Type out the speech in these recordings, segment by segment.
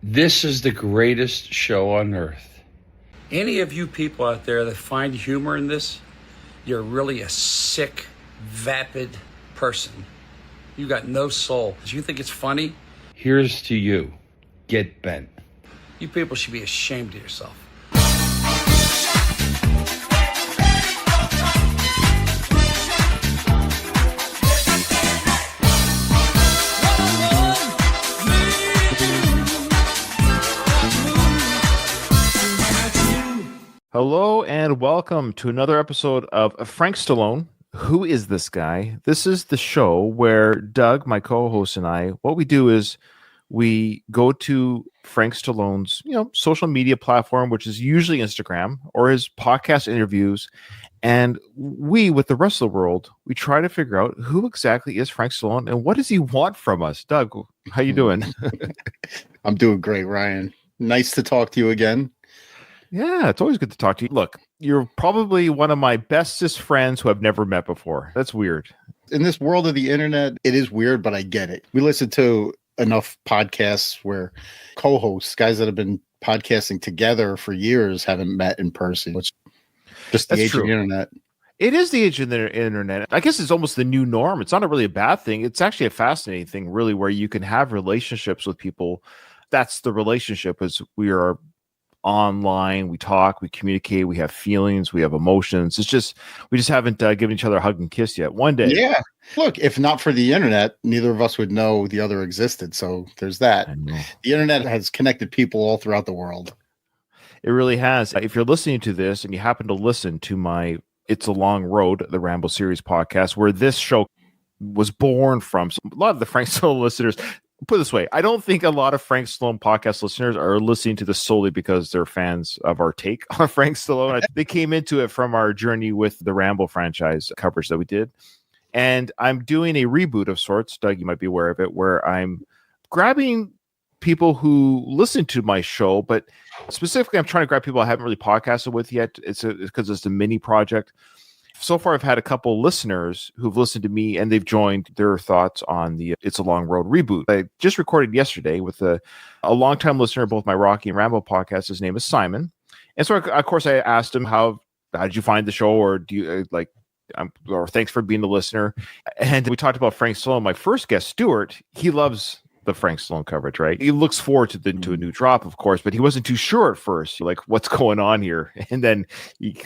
This is the greatest show on earth. Any of you people out there that find humor in this, you're really a sick, vapid person. You got no soul. Do you think it's funny? Here's to you. Get bent. You people should be ashamed of yourself. Hello and welcome to another episode of Frank Stallone. Who is this guy? This is the show where Doug, my co-host, and I, what we do is we go to Frank Stallone's, social media platform, which is usually Instagram, or his podcast interviews, and we, with the rest of the world, we try to figure out who exactly is Frank Stallone and what does he want from us. Doug, how you doing? I'm doing great, Ryan. Nice to talk to you again. Yeah, it's always good to talk to you. Look, you're probably one of my bestest friends who I've never met before. That's weird. In this world of the internet, it is weird, but I get it. We listen to enough podcasts where co-hosts, guys that have been podcasting together for years, haven't met in person. It's just the age of the internet. It is the age of the internet. I guess it's almost the new norm. It's not really a bad thing. It's actually a fascinating thing, really, where you can have relationships with people. That's the relationship, is we are online, we talk, we communicate, we have feelings, we have emotions. It's just we just haven't given each other a hug and kiss yet. One day. Yeah. Look, if not for the internet, neither of us would know the other existed. So there's that. The internet has connected people all throughout the world. It really has. If you're listening to this and you happen to listen to my It's a Long Road, the Rambo series podcast, where this show was born from, so a lot of the Frank Stallone listeners, put it this way, I don't think a lot of Frank Stallone podcast listeners are listening to this solely because they're fans of our take on Frank Stallone. They came into it from our journey with the Rambo franchise coverage that we did. And I'm doing a reboot of sorts, Doug, you might be aware of it, where I'm grabbing people who listen to my show, but specifically I'm trying to grab people I haven't really podcasted with yet. It's because it's a mini project. So far, I've had a couple listeners who've listened to me and they've joined their thoughts on the It's a Long Road reboot. I just recorded yesterday with a longtime listener of both my Rocky and Rambo podcasts. His name is Simon. And so, of course, I asked him, how did you find the show? Or do you or thanks for being a listener. And we talked about Frank Stallone. My first guest, Stuart, he loves the Frank Stallone coverage, right? He looks forward to a new drop, of course, but he wasn't too sure at first, like, what's going on here? And then he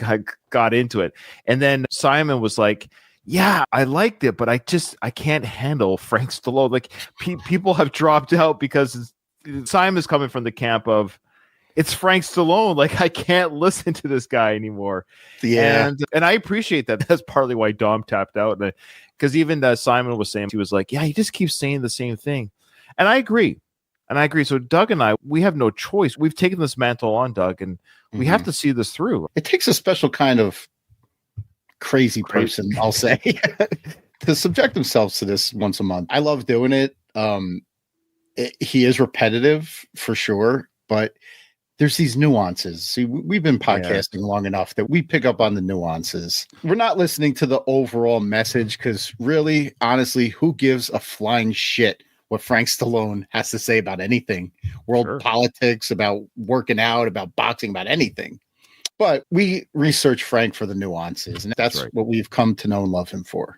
got into it. And then Simon was like, yeah, I liked it, but I can't handle Frank Stallone. Like, people have dropped out because Simon's coming from the camp of, it's Frank Stallone. Like, I can't listen to this guy anymore. Yeah. And I appreciate that. That's partly why Dom tapped out. Because even Simon was saying, he was like, yeah, he just keeps saying the same thing. And I agree. So Doug and I, we have no choice. We've taken this mantle on, Doug, and we have to see this through. It takes a special kind of crazy person, I'll say, to subject themselves to this once a month. I love doing it. He is repetitive for sure, but there's these nuances. See, we've been podcasting long enough that we pick up on the nuances. We're not listening to the overall message because really, honestly, who gives a flying shit what Frank Stallone has to say about anything, world politics, about working out, about boxing, about anything. But we research Frank for the nuances, and that's what we've come to know and love him for.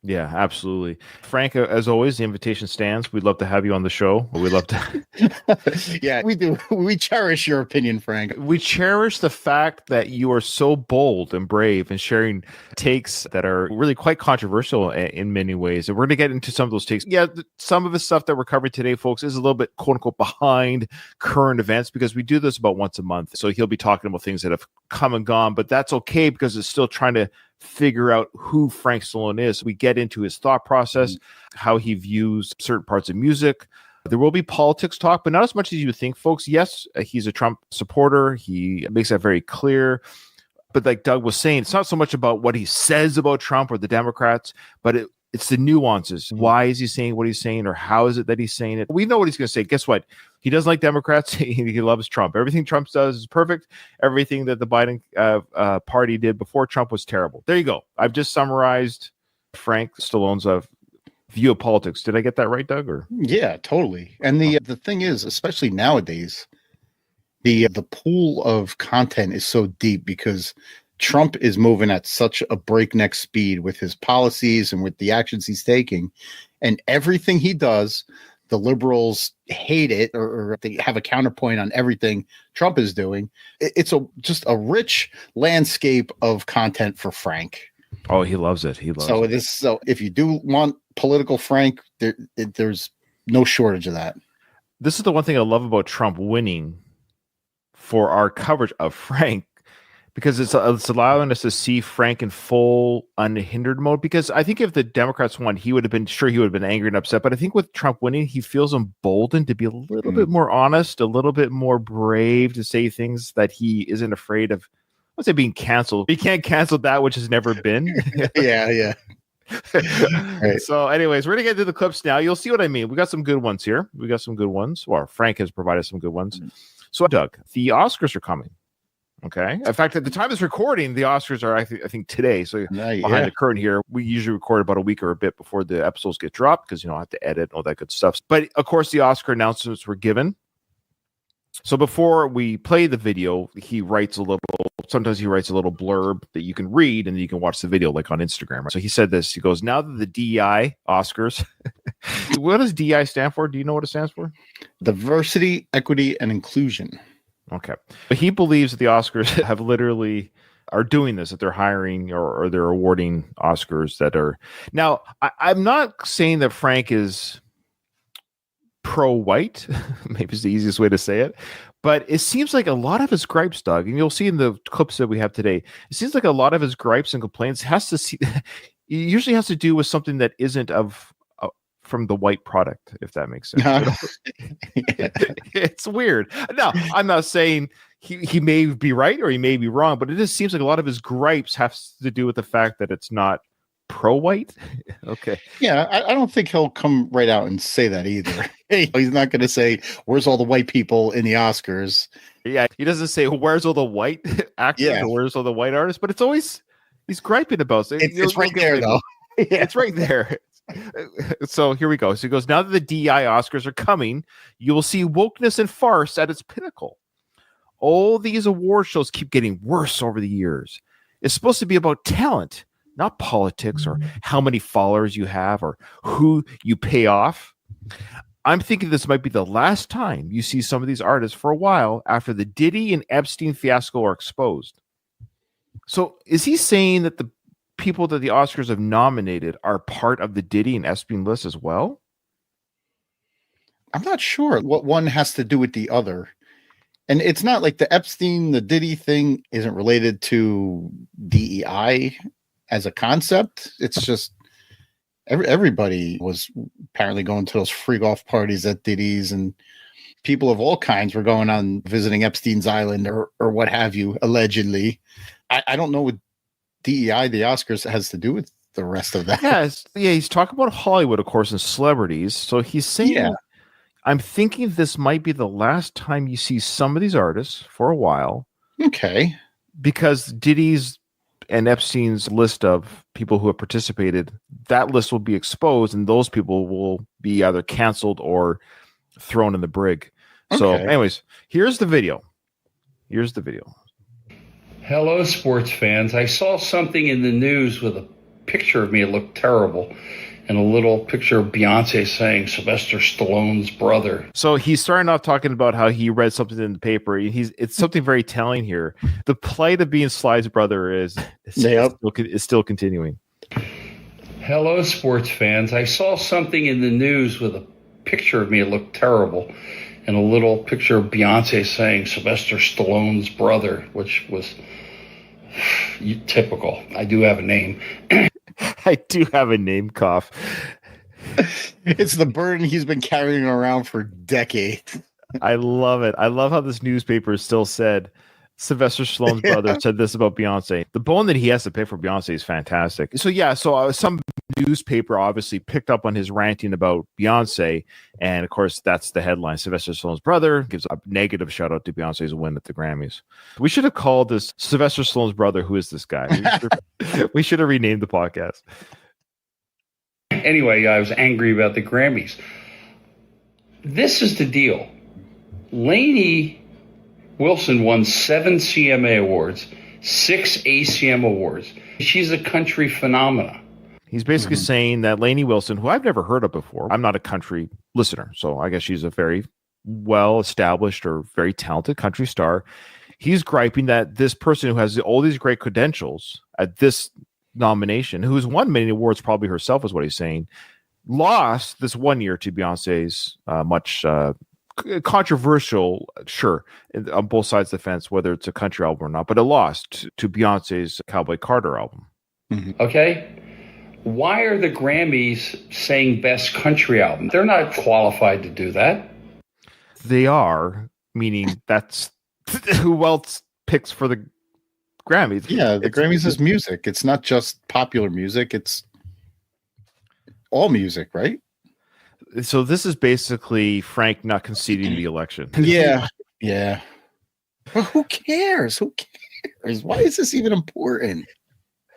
Yeah, absolutely. Frank, as always, the invitation stands. We'd love to have you on the show. We'd love to. Yeah, we do. We cherish your opinion, Frank. We cherish the fact that you are so bold and brave and sharing takes that are really quite controversial in many ways. And we're going to get into some of those takes. Yeah, some of the stuff that we're covering today, folks, is a little bit, quote unquote, behind current events because we do this about once a month. So he'll be talking about things that have come and gone, but that's okay because it's still trying to figure out who Frank Stallone is. We get into his thought process, how he views certain parts of music. There will be politics talk, but not as much as you would think, folks. Yes, he's a Trump supporter. He makes that very clear. But like Doug was saying, it's not so much about what he says about Trump or the Democrats, but it's the nuances. Why is he saying what he's saying, or how is it that he's saying it? We know what he's going to say. Guess what? He doesn't like Democrats. He loves Trump. Everything Trump does is perfect. Everything that the Biden party did before Trump was terrible. There you go. I've just summarized Frank Stallone's view of politics. Did I get that right, Doug? Or Yeah, totally. And the thing is, especially nowadays, the pool of content is so deep because Trump is moving at such a breakneck speed with his policies and with the actions he's taking, and everything he does, the liberals hate it, or they have a counterpoint on everything Trump is doing. It's just a rich landscape of content for Frank. oh, he loves it. He loves it. So if you do want political Frank, there's no shortage of that. This is the one thing I love about Trump winning for our coverage of Frank, because it's allowing us to see Frank in full unhindered mode. Because I think if the Democrats won, he would have been angry and upset. But I think with Trump winning, he feels emboldened to be a little bit more honest, a little bit more brave to say things that he isn't afraid of. Let's say being canceled. He can't cancel that which has never been. Yeah. Right. So anyways, we're gonna get to the clips now. You'll see what I mean. We got some good ones here. Well, Frank has provided some good ones. So Doug, the Oscars are coming. Okay. In fact, at the time of this recording, the Oscars are, I think today. So behind the curtain here, we usually record about a week or a bit before the episodes get dropped because, I have to edit and all that good stuff. But of course, the Oscar announcements were given. So before we play the video, sometimes he writes a little blurb that you can read and then you can watch the video like on Instagram. Right? So he said this, he goes, now that the DEI Oscars, what does DEI stand for? Do you know what it stands for? Diversity, equity, and inclusion. Okay. But he believes that the Oscars have literally are doing this, that they're hiring or they're awarding Oscars that are now. I'm not saying that Frank is pro-white, maybe it's the easiest way to say it, but it seems like a lot of his gripes, Doug, and you'll see in the clips that we have today, it seems like a lot of his gripes and complaints usually has to do with something that isn't from the white product, if that makes sense. It's weird. No, I'm not saying he may be right or he may be wrong, but it just seems like a lot of his gripes have to do with the fact that it's not pro-white. Okay. Yeah, I don't think he'll come right out and say that either. He's not going to say, where's all the white people in the Oscars? Yeah, he doesn't say, where's all the white actors or where's all the white artists, but it's always, he's griping about it. It's right there, though. It's right there. So here we go. So he goes, now that the DEI Oscars are coming, you will see wokeness and farce at its pinnacle. All these award shows keep getting worse over the years. It's supposed to be about talent, not politics or how many followers you have or who you pay off. I'm thinking this might be the last time you see some of these artists for a while after the Diddy and Epstein fiasco are exposed. So is he saying that the people that the Oscars have nominated are part of the Diddy and Epstein list as well? I'm not sure what one has to do with the other. And it's not like the Epstein, the Diddy thing isn't related to DEI as a concept. It's just everybody was apparently going to those free golf parties at Diddy's, and people of all kinds were going on visiting Epstein's Island or what have you, allegedly. I don't know what DEI, the Oscars, has to do with the rest of that. Yeah, he's talking about Hollywood, of course, and celebrities. So he's saying, I'm thinking this might be the last time you see some of these artists for a while. Okay. Because Diddy's and Epstein's list of people who have participated, that list will be exposed, and those people will be either canceled or thrown in the brig. Okay. So anyways, here's the video. Hello, sports fans. I saw something in the news with a picture of me. It looked terrible. And a little picture of Beyonce saying Sylvester Stallone's brother. So he's starting off talking about how he read something in the paper. It's something very telling here. The plight of being Sly's brother is still continuing. Hello, sports fans. I saw something in the news with a picture of me. It looked terrible. And a little picture of Beyonce saying Sylvester Stallone's brother, which was typical. I do have a name. I do have a name cough. It's the burden he's been carrying around for decades. I love it. I love how this newspaper still said Sylvester Stallone's brother said this about Beyonce. The bone that he has to pick for Beyonce is fantastic. So some newspaper obviously picked up on his ranting about Beyonce, and of course that's the headline. Sylvester Stallone's brother gives a negative shout out to Beyonce's win at the Grammys. We should have called this Sylvester Stallone's brother. Who is this guy? We should have renamed the podcast. Anyway, I was angry about the Grammys. This is the deal. Lainey Wilson won 7 CMA awards, 6 ACM awards. She's a country phenomena. He's basically saying that Lainey Wilson, who I've never heard of before, I'm not a country listener, so I guess she's a very well-established or very talented country star. He's griping that this person who has all these great credentials at this nomination, who's won many awards probably herself, is what he's saying, lost this one year to Beyonce's much controversial, sure, on both sides of the fence, whether it's a country album or not, but it lost to Beyonce's Cowboy Carter album. Okay? Why are the Grammys saying best country album? They're not qualified to do that. They are, meaning that's who else picks for the Grammys. Yeah, the Grammys is music. It's not just popular music. It's all music, right? So this is basically Frank not conceding the election. Yeah. Yeah. But who cares? Who cares? Why is this even important?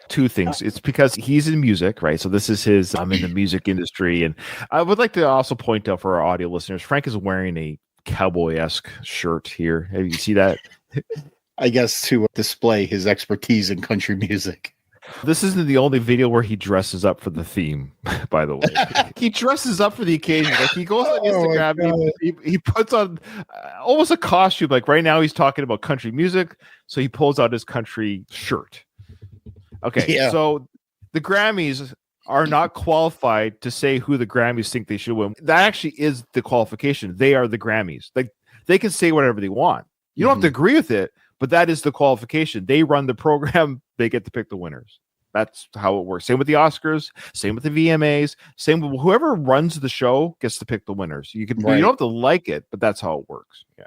Two things. It's because he's in music, right? So this is his, I'm in the music industry. And I would like to also point out for our audio listeners, Frank is wearing a cowboy-esque shirt here. Have you see that? I guess to display his expertise in country music. This isn't the only video where he dresses up for the theme, by the way. He dresses up for the occasion. Like he goes on Instagram, he puts on almost a costume. Like right now he's talking about country music, so he pulls out his country shirt. Okay, so the Grammys are not qualified to say who the Grammys think they should win. That actually is the qualification. They are the Grammys. Like they can say whatever they want. You don't have to agree with it, but that is the qualification. They run the program. They get to pick the winners. That's how it works. Same with the Oscars. Same with the VMAs. Same with whoever runs the show gets to pick the winners. You can you don't have to like it, but that's how it works. Yeah.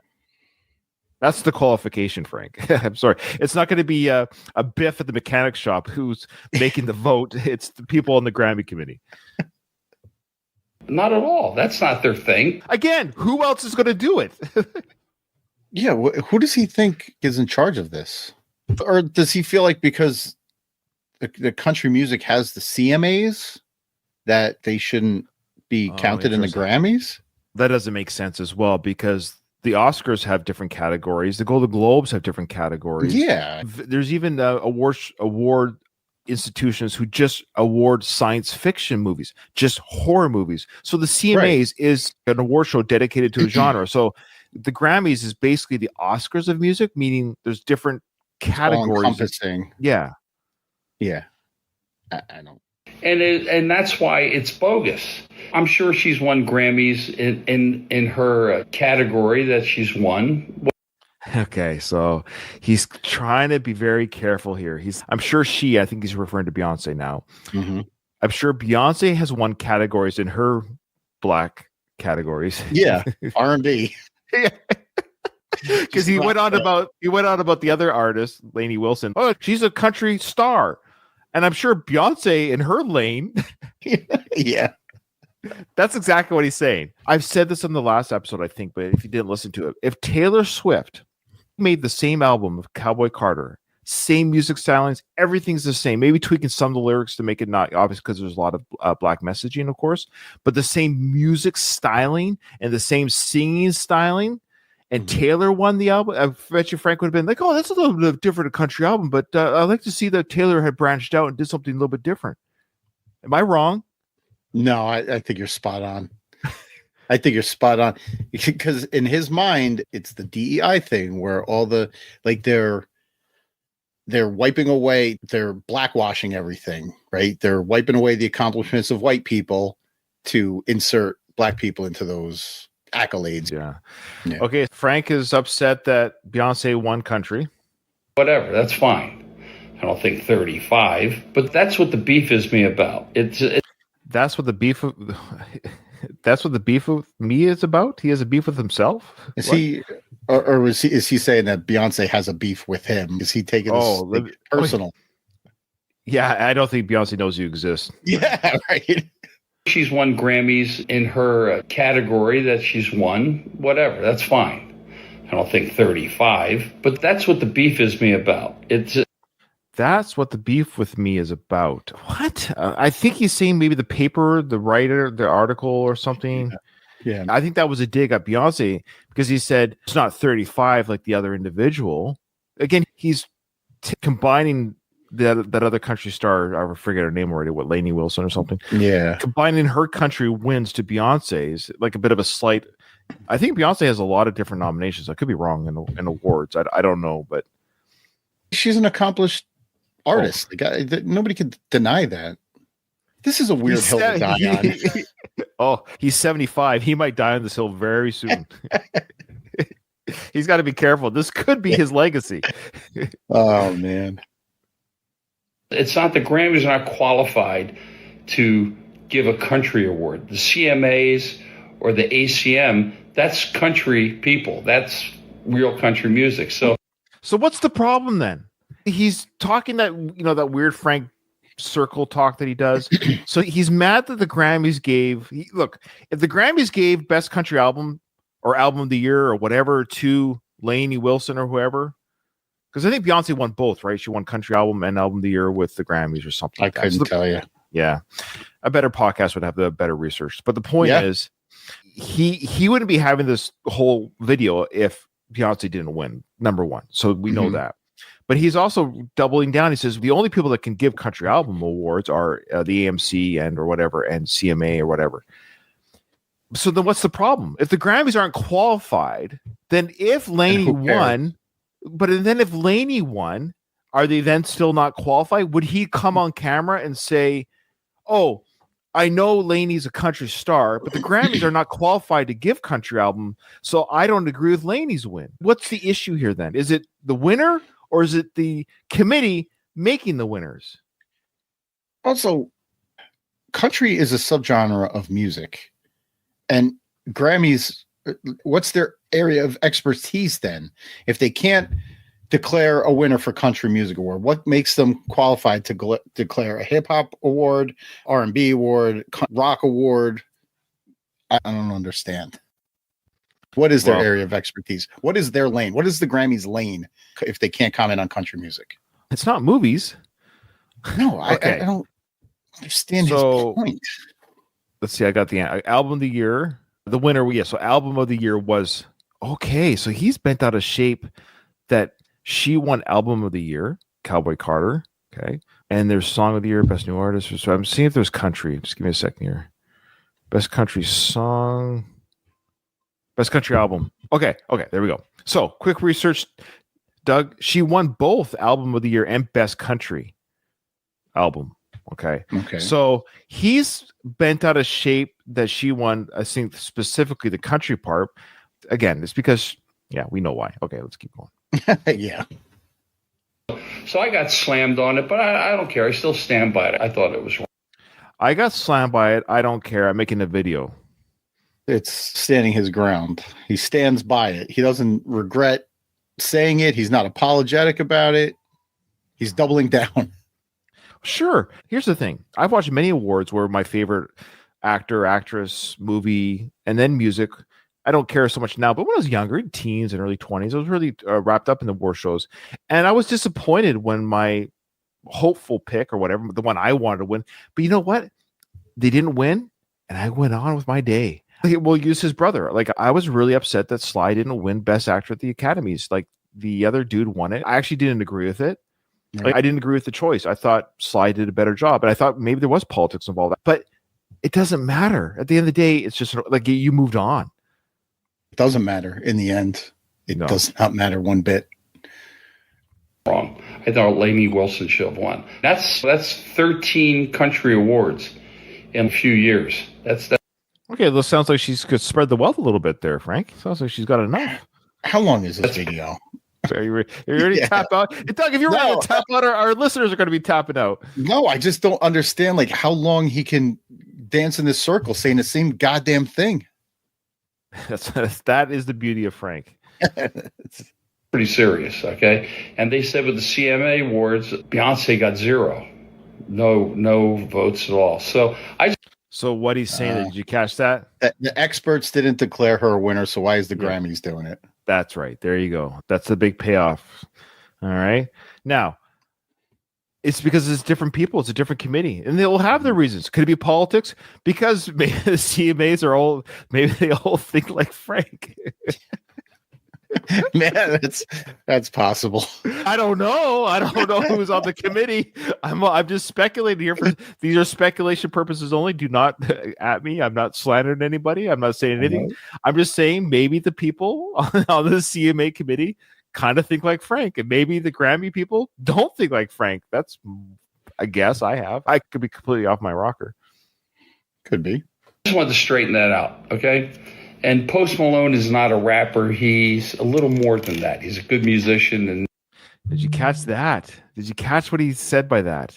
That's the qualification, Frank. I'm sorry. It's not going to be a Biff at the mechanic shop who's making the vote. It's the people on the Grammy committee. Not at all. That's not their thing. Again, who else is going to do it? Yeah. Who does he think is in charge of this? Or does he feel like because the country music has the CMAs that they shouldn't be counted in the Grammys? That doesn't make sense as well because the Oscars have different categories. The Golden Globes have different categories. Yeah. There's even award institutions who just award science fiction movies, just horror movies. So the CMAs is an award show dedicated to a genre. So the Grammys is basically the Oscars of music, meaning there's different categories. Encompassing. Yeah. Yeah. I don't. And that's why it's bogus. I'm sure she's won Grammys in her category that she's won. Okay, so he's trying to be very careful here. I think he's referring to Beyonce now. Mm-hmm. I'm sure Beyonce has won categories in her black categories. Yeah, R&B. Because he went on about the other artist, Lainey Wilson. Oh, she's a country star. And I'm sure Beyonce in her lane. Yeah. That's exactly what he's saying. I've said this in the last episode, I think, but if you didn't listen to it, if Taylor Swift made the same album of Cowboy Carter, same music stylings, everything's the same, maybe tweaking some of the lyrics to make it not obvious because there's a lot of black messaging, of course, but the same music styling and the same singing styling, and Taylor won the album, I bet you Frank would have been like, oh, that's a little bit different a country album, but I'd like to see that Taylor had branched out and did something a little bit different. Am I wrong? No, I think you're spot on. I think you're spot on because in his mind, it's the DEI thing where all the they're wiping away, they're blackwashing everything, right? They're wiping away the accomplishments of white people to insert black people into those accolades. Yeah. Okay. Frank is upset that Beyonce won country. Whatever. That's fine. I don't think 35, but that's what the beef is me about. That's what the beef of me is about. He has a beef with himself. Is he, or is he saying that Beyonce has a beef with him? Is he taking this personal? Yeah, I don't think Beyonce knows you exist. Yeah, right. She's won Grammys in her category that she's won. Whatever, that's fine. I don't think 35, but that's what the beef is me about. That's what the beef with me is about. What? I think he's saying maybe the paper, the writer, the article or something. Yeah. I think that was a dig at Beyonce because he said it's not 35 like the other individual. Again, he's combining that other country star. I forget her name already. What, Lainey Wilson or something? Yeah. Combining her country wins to Beyonce's, like a bit of a slight. I think Beyonce has a lot of different nominations. I could be wrong in awards. I don't know, but she's an accomplished artist. Nobody could deny that. This is a weird hill to die on. Oh, he's 75. He might die on this hill very soon. He's got to be careful. This could be his legacy. Oh, man. It's not the Grammys are not qualified to give a country award. The CMAs or the ACM, that's country people. That's real country music. So what's the problem then? He's talking that, that weird Frank circle talk that he does. So he's mad that the Grammys look, if the Grammys gave best country album or album of the year or whatever to Lainey Wilson or whoever, because I think Beyonce won both, right? She won country album and album of the year with the Grammys or something. I couldn't tell you. Yeah. A better podcast would have the better research. But the point is he wouldn't be having this whole video if Beyonce didn't win, number one. So we know that. But he's also doubling down. He says the only people that can give country album awards are the AMC and or whatever and CMA or whatever. So then what's the problem? If the Grammys aren't qualified, then if Lainey won, if Lainey won, are they then still not qualified? Would he come on camera and say, oh, I know Lainey's a country star, but the Grammys are not qualified to give country album, so I don't agree with Lainey's win. What's the issue here then? Is it the winner? Or is it the committee making the winners? Also, country is a subgenre of music. And Grammys, what's their area of expertise then? If they can't declare a winner for country music award, what makes them qualified to declare a hip hop award, R&B award, rock award? I don't understand. What is their area of expertise? What is their lane? What is the Grammys' lane if they can't comment on country music? It's not movies. No, I don't understand his point. Let's see. I got the album of the year. The winner, so album of the year was okay. So he's bent out of shape that she won album of the year, Cowboy Carter. Okay. And there's song of the year, best new artist. So I'm seeing if there's country. Just give me a second here. Best country song. Best country album. Okay, there we go. So, quick research, Doug. She won both album of the year and best country album. Okay. So, he's bent out of shape that she won, I think, specifically the country part. Again, it's because, we know why. Okay, let's keep going. Yeah. So, I got slammed on it, but I don't care. I still stand by it. I thought it was wrong. I got slammed by it. I don't care. I'm making a video. It's standing his ground. He stands by it. He doesn't regret saying it. He's not apologetic about it. He's doubling down. Sure. Here's the thing. I've watched many awards where my favorite actor, actress, movie, and then music. I don't care so much now, but when I was younger, in teens and early 20s, I was really wrapped up in the award shows. And I was disappointed when my hopeful pick or whatever, the one I wanted to win. But you know what? They didn't win, and I went on with my day. We'll use his brother. Like, I was really upset that Sly didn't win Best Actor at the Academies. Like, the other dude won it. I actually didn't agree with it. Right. I didn't agree with the choice. I thought Sly did a better job, and I thought maybe there was politics involved. But it doesn't matter. At the end of the day, it's just like you moved on. It doesn't matter in the end. It does not matter one bit. Wrong. I thought Lainey Wilson should have won. That's 13 country awards in a few years. That's okay. This sounds like she's could spread the wealth a little bit there, Frank. Sounds like she's got enough. How long is this video? Are you ready to tap out? Doug, if you're ready to tap out, our listeners are going to be tapping out. No, I just don't understand like how long he can dance in this circle saying the same goddamn thing. That is the beauty of Frank. Pretty serious, okay? And they said with the CMA awards, Beyonce got 0. No votes at all. So what he's saying, did you catch that? The experts didn't declare her a winner, so why is the Grammys doing it? That's right. There you go. That's the big payoff. All right. Now, It's because it's different people. It's a different committee, and they will have their reasons. Could it be politics? Because maybe the CMAs are all, maybe they all think like Frank. Man, that's possible. I don't know. I don't know who's on the committee. I'm just speculating here. These are speculation purposes only. Do not at me. I'm not slandering anybody. I'm not saying anything. I'm just saying maybe the people on the CMA committee kind of think like Frank, and maybe the Grammy people don't think like Frank. That's a guess I have. I could be completely off my rocker. Could be. I just wanted to straighten that out, okay? And Post Malone is not a rapper. He's a little more than that. He's a good musician. And did you catch that? Did you catch what he said by that?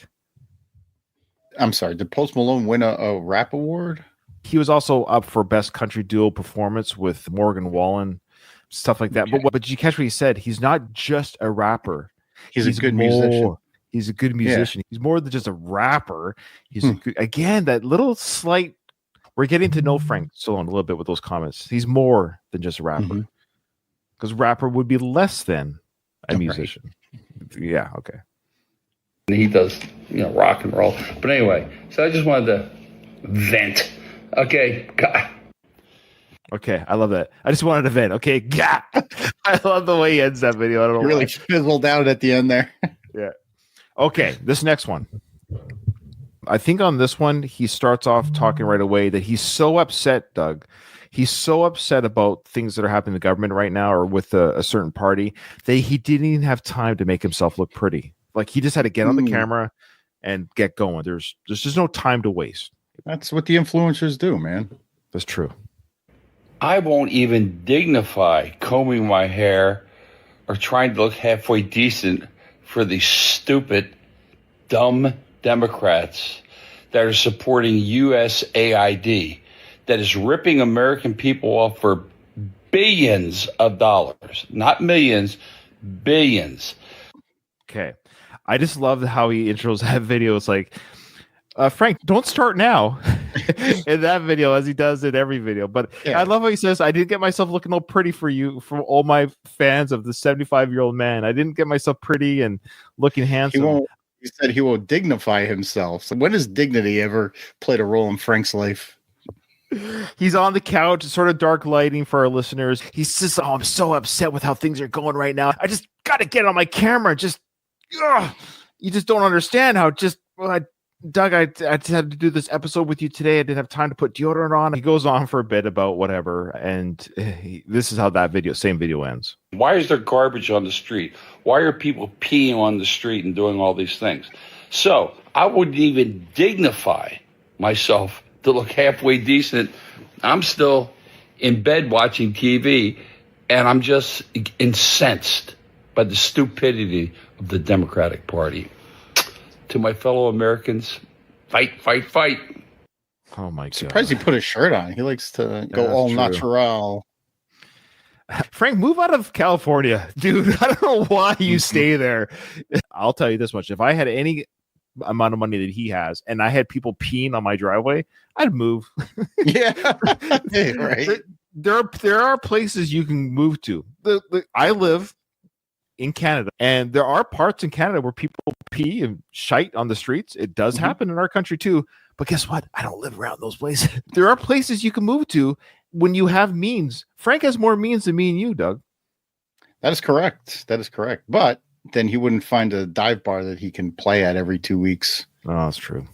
I'm sorry. Did Post Malone win a rap award? He was also up for Best Country Duo Performance with Morgan Wallen, stuff like that. Okay. But did you catch what he said? He's not just a rapper. He's a good musician. He's a good musician. Yeah. He's more than just a rapper. He's a good, again, that little slight. We're getting to know Frank Stallone a little bit with those comments. He's more than just a rapper, because rapper would be less than a musician. Right. Yeah, okay. He does, rock and roll. But anyway, so I just wanted to vent. Okay, God. Okay, I love that. I just wanted to vent. Okay, God. I love the way he ends that video. I don't know. Really fizzled out at the end there. Yeah. Okay, this next one. I think on this one, he starts off talking right away that he's so upset, Doug. He's so upset about things that are happening in the government right now or with a certain party that he didn't even have time to make himself look pretty. Like he just had to get on the camera and get going. There's just no time to waste. That's what the influencers do, man. That's true. I won't even dignify combing my hair or trying to look halfway decent for these stupid, dumb Democrats that are supporting USAID, that is ripping American people off for billions of dollars, not millions, billions. Okay. I just love how he intros that video. It's like, Frank, don't start now in that video, as he does in every video. But yeah. I love how he says, I didn't get myself looking all pretty for you, for all my fans of the 75-year-old man. I didn't get myself pretty and looking handsome. He said he will dignify himself. So when has dignity ever played a role in Frank's life? He's on the couch, sort of dark lighting for our listeners. He says, oh, I'm so upset with how things are going right now. I just got to get on my camera. You just don't understand how Doug, I just had to do this episode with you today. I didn't have time to put deodorant on. He goes on for a bit about whatever. And this is how that same video ends. Why is there garbage on the street? Why are people peeing on the street and doing all these things? So I wouldn't even dignify myself to look halfway decent. I'm still in bed watching TV, and I'm just incensed by the stupidity of the Democratic Party. To my fellow Americans, fight, fight, fight. Oh, my God. Surprised he put a shirt on. He likes to go all natural. Frank, move out of California, dude. I don't know why you stay there. I'll tell you this much. If I had any amount of money that he has and I had people peeing on my driveway, I'd move. Yeah. Right. There are places you can move to. I live in Canada, and there are parts in Canada where people pee and shite on the streets. It does happen in our country too. But guess what? I don't live around those places. There are places you can move to when you have means. Frank has more means than me and you, Doug. That is correct. But then he wouldn't find a dive bar that he can play at every 2 weeks. Oh, that's true.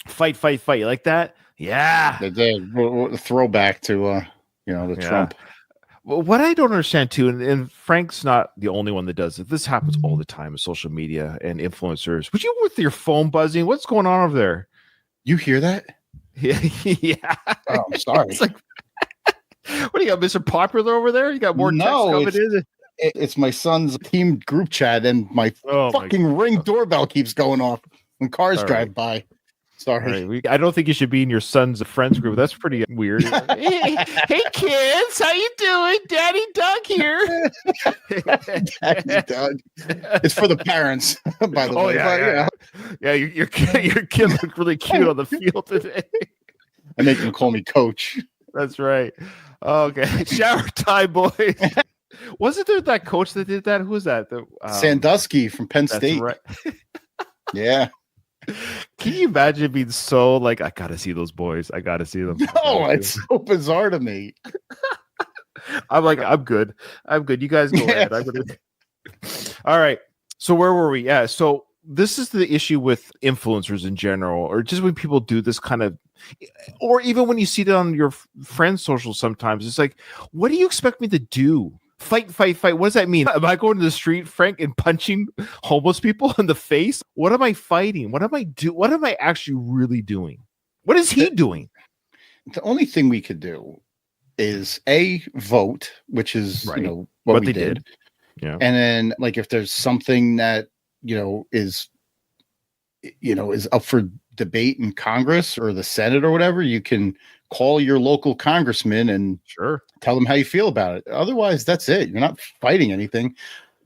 Fight. You like that? Yeah. The throwback to Trump. Well, what I don't understand too, and Frank's not the only one that does it. This happens all the time with social media and influencers. Would you with your phone buzzing? What's going on over there? You hear that? Yeah. Oh, I'm sorry. It's like, what do you got, Mr. Popular over there? You got more text coming in? It's my son's team group chat, and my fucking Ring doorbell keeps going off when cars drive by. Sorry. Right. I don't think you should be in your son's friends group. That's pretty weird. hey, kids, how you doing? Daddy Doug here. Daddy Doug. It's for the parents, by the way. Yeah. Your kid looked really cute on the field today. I make them call me Coach. That's right. Okay, shower time, boys. Wasn't there that coach that did that? Who was that? Sandusky from Penn That's State. right. Yeah. Can you imagine being so like, I gotta see those boys. I gotta see them. No, it's so bizarre to me. I'm like, I'm good. You guys go ahead. I'm gonna... All right. So where were we? Yeah. So this is the issue with influencers in general, or just when people do this kind of, or even when you see it on your friends' social sometimes, it's like, what do you expect me to do? Fight. What does that mean? Am I going to the street, Frank, and punching homeless people in the face? What am I fighting? What am I What am I actually really doing? What is he doing? The only thing we could do is vote, which is, Right. what we did. Yeah. And then like, if there's something that, is up for debate in Congress or the Senate or whatever, you can call your local congressman and Sure. tell them how you feel about it. Otherwise, that's it. You're not fighting anything.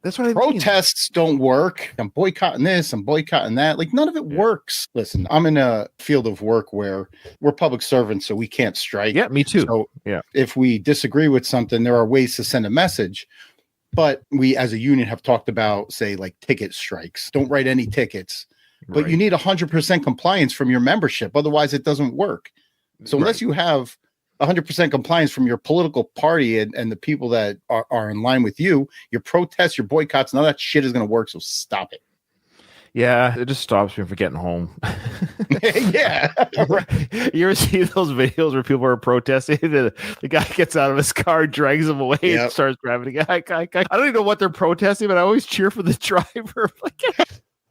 That's what I mean. Protests don't work. I'm boycotting this. I'm boycotting that. Like, none of it works. Listen, I'm in a field of work where we're public servants, so we can't strike. Yeah, me too. So yeah, if we disagree with something, there are ways to send a message. But we, as a union, have talked about, say, like ticket strikes. Don't write any tickets. But you need 100% compliance from your membership. Otherwise, it doesn't work. So unless you have 100% compliance from your political party and the people that are in line with you, your protests, your boycotts, none of that shit is going to work. So stop it. Yeah, it just stops me from getting home. Yeah. You ever see those videos where people are protesting? The guy gets out of his car, drags him away, and starts grabbing a guy. I don't even know what they're protesting, but I always cheer for the driver.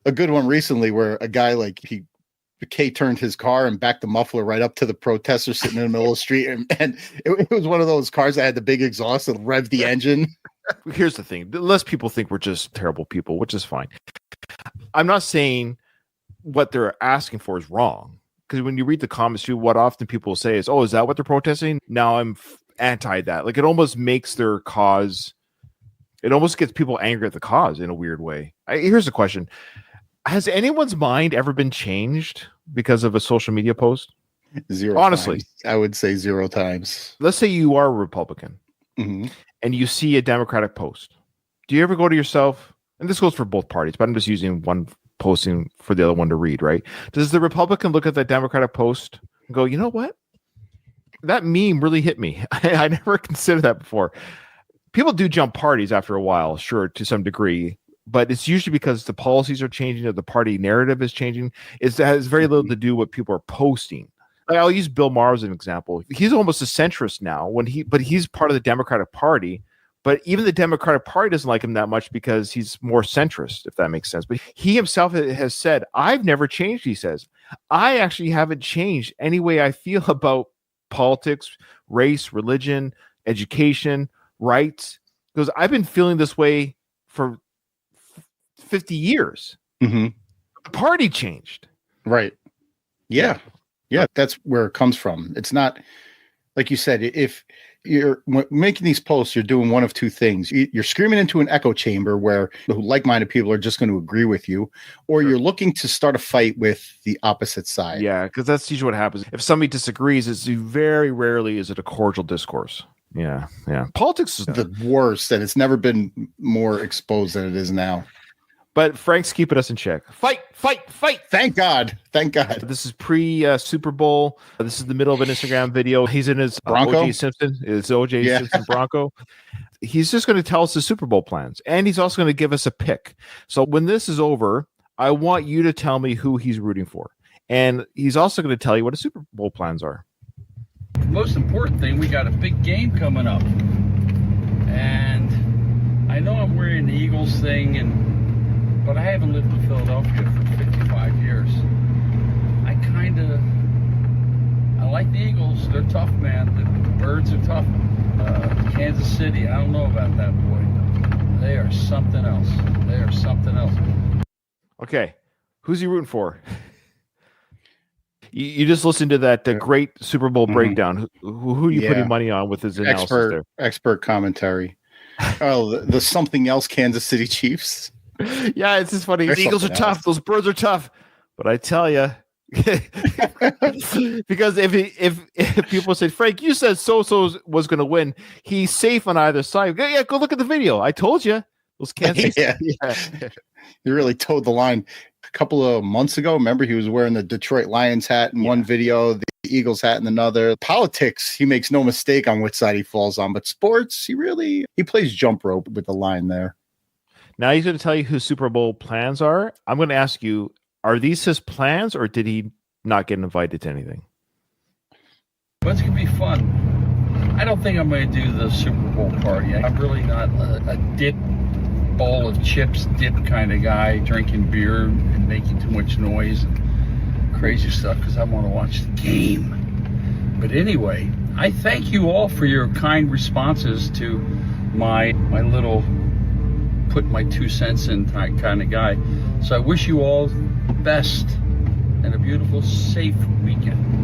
A good one recently where a guy, like, K turned his car and backed the muffler right up to the protester sitting in the middle of the street. And it was one of those cars that had the big exhaust and revved the engine. Here's the thing. Less people think we're just terrible people, which is fine. I'm not saying what they're asking for is wrong. Because when you read the comments too, what often people will say is, oh, is that what they're protesting? Now I'm anti that. Like, it almost makes their cause, it almost gets people angry at the cause in a weird way. Here's the question. Has anyone's mind ever been changed because of a social media post? Zero. Honestly, times. I would say 0 times. Let's say you are a Republican and you see a Democratic post. Do you ever go to yourself, and this goes for both parties, but I'm just using one posting for the other one to read, right? Does the Republican look at that Democratic post and go, you know what? That meme really hit me. I never considered that before. People do jump parties after a while, sure, to some degree. But it's usually because the policies are changing or the party narrative is changing. It has very little to do with what people are posting. Like, I'll use Bill Maher as an example. He's almost a centrist now, but he's part of the Democratic Party. But even the Democratic Party doesn't like him that much because he's more centrist, if that makes sense. But he himself has said, I've never changed, he says. I actually haven't changed any way I feel about politics, race, religion, education, rights. Because I've been feeling this way for 50 years. The party changed. Right. Yeah. That's where it comes from. It's not, like you said, if you're making these posts, you're doing one of two things. You're screaming into an echo chamber where like-minded people are just going to agree with you, or you're looking to start a fight with the opposite side. Yeah, because that's usually what happens. If somebody disagrees, it's very rarely is it a cordial discourse. Yeah. Politics is the worst, and it's never been more exposed than it is now. But Frank's keeping us in check. Fight. Thank God. This is pre-Super Bowl. This is the middle of an Instagram video. He's in his Bronco. O.J. Simpson. It's O.J. Simpson Bronco. He's just going to tell us the Super Bowl plans. And he's also going to give us a pick. So when this is over, I want you to tell me who he's rooting for. And he's also going to tell you what his Super Bowl plans are. Most important thing, we got a big game coming up. And I know I'm wearing the Eagles thing, but I haven't lived in Philadelphia for 55 years. I like the Eagles. They're tough, man. The Birds are tough. Kansas City, I don't know about that, boy. They are something else. Okay, who's he rooting for? You just listened to that great Super Bowl breakdown. Who are you putting money on with his analysis there? Expert commentary. Oh, the something else Kansas City Chiefs. Yeah, it's just funny. The Eagles are tough. Those Birds are tough. But I tell you, Because if people said, Frank, you said so was going to win, he's safe on either side. Yeah, go look at the video. I told you. Those Kansas. Yeah. He really towed the line. A couple of months ago, remember, he was wearing the Detroit Lions hat in one video, the Eagles hat in another. Politics, he makes no mistake on which side he falls on, but sports, he plays jump rope with the line there. Now he's going to tell you who Super Bowl plans are. I'm going to ask you, are these his plans, or did he not get invited to anything? But it's going to be fun. I don't think I'm going to do the Super Bowl party. I'm really not a dip, bowl of chips dip kind of guy, drinking beer and making too much noise and crazy stuff, because I want to watch the game. But anyway, I thank you all for your kind responses to my little put my 2 cents in kind of guy. So I wish you all the best and a beautiful, safe weekend.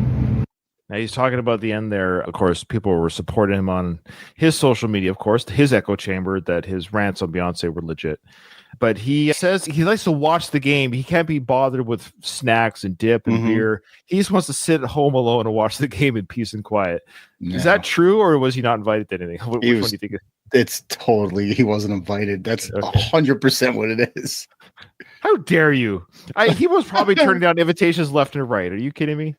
Now he's talking about the end there. Of course, people were supporting him on his social media, of course, his echo chamber, that his rants on Beyonce were legit. But he says he likes to watch the game. He can't be bothered with snacks and dip and beer. He just wants to sit at home alone and watch the game in peace and quiet. No. Is that true, or was he not invited to anything? Which one do you think? It's totally, he wasn't invited. That's 100% what it is. How dare you? He was probably turning down invitations left and right. Are you kidding me?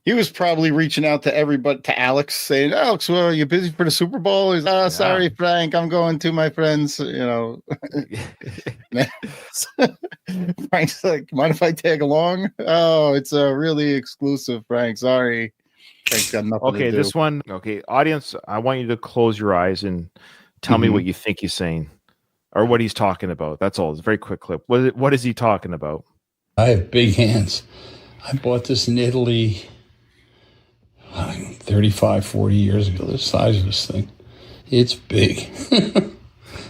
He was probably reaching out to everybody, to Alex, saying, Alex, well, you busy for the Super Bowl? He's, sorry, Frank, I'm going to my friends, Frank's like, mind if I tag along? Oh, it's a really exclusive, Frank. Sorry. Frank's got nothing to do. This one. Okay, audience, I want you to close your eyes and tell me what you think he's saying or what he's talking about. That's all. It's a very quick clip. What is he talking about? I have big hands. I bought this in Italy 35, 40 years ago. The size of this thing. It's big.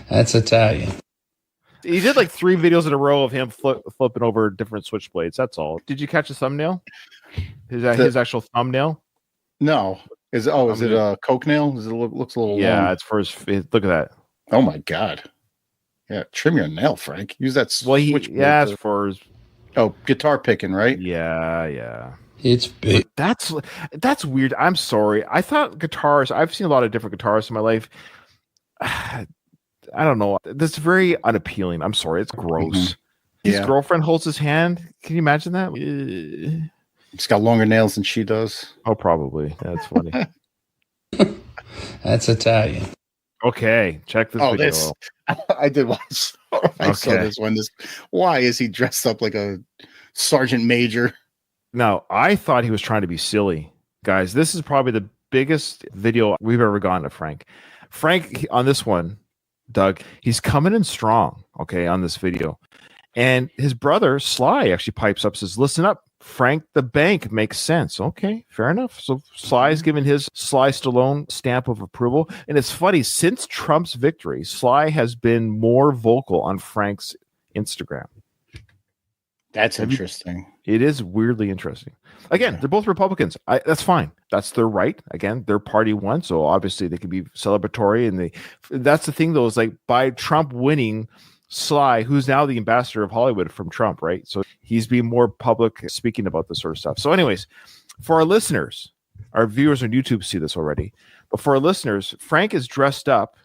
That's Italian. He did like 3 videos in a row of him flipping over different switchblades. That's all. Did you catch the thumbnail? His actual thumbnail? No. Is it a Coke nail? Does it looks a little long? It's for his. Look at that. Oh my God. Yeah, trim your nail, Frank. Use that switchblade. It's for his... guitar picking, right? Yeah. It's big. But that's weird. I'm sorry. I thought guitars. I've seen a lot of different guitarists in my life. I don't know. That's very unappealing. I'm sorry. It's gross. His girlfriend holds his hand. Can you imagine that? He's got longer nails than she does. Oh, probably. That's funny. That's Italian. Okay, check this video. I did watch. I saw this one. Why is he dressed up like a sergeant major? Now, I thought he was trying to be silly. Guys, this is probably the biggest video we've ever gotten to Frank. Frank, on this one, Doug, he's coming in strong, on this video. And his brother, Sly, actually pipes up, says, listen up, Frank the Bank makes sense. Okay, fair enough. So Sly's given his Sly Stallone stamp of approval. And it's funny, since Trump's victory, Sly has been more vocal on Frank's Instagram. That's interesting. It is weirdly interesting. Again, they're both Republicans. That's fine. That's their right. Again, their party won, so obviously they can be celebratory. And that's the thing, though, is like by Trump winning, Sly, who's now the ambassador of Hollywood from Trump, right? So he's being more public speaking about this sort of stuff. So anyways, for our listeners, our viewers on YouTube see this already, but for our listeners, Frank is dressed up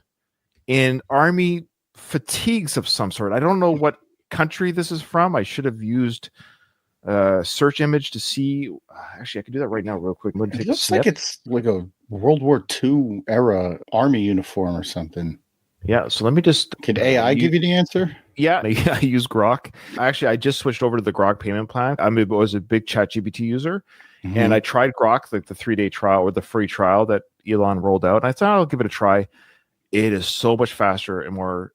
in army fatigues of some sort. I don't know what country this is from. I should have used search image to see. Actually, I can do that right now real quick. It looks like it's like a World War II era army uniform or something. Yeah, so let me just... Can AI give you the answer? Yeah, I use Grok. Actually, I just switched over to the Grok payment plan. I was a big ChatGPT user, and I tried Grok, like the 3-day trial or the free trial that Elon rolled out. And I thought I'll give it a try. It is so much faster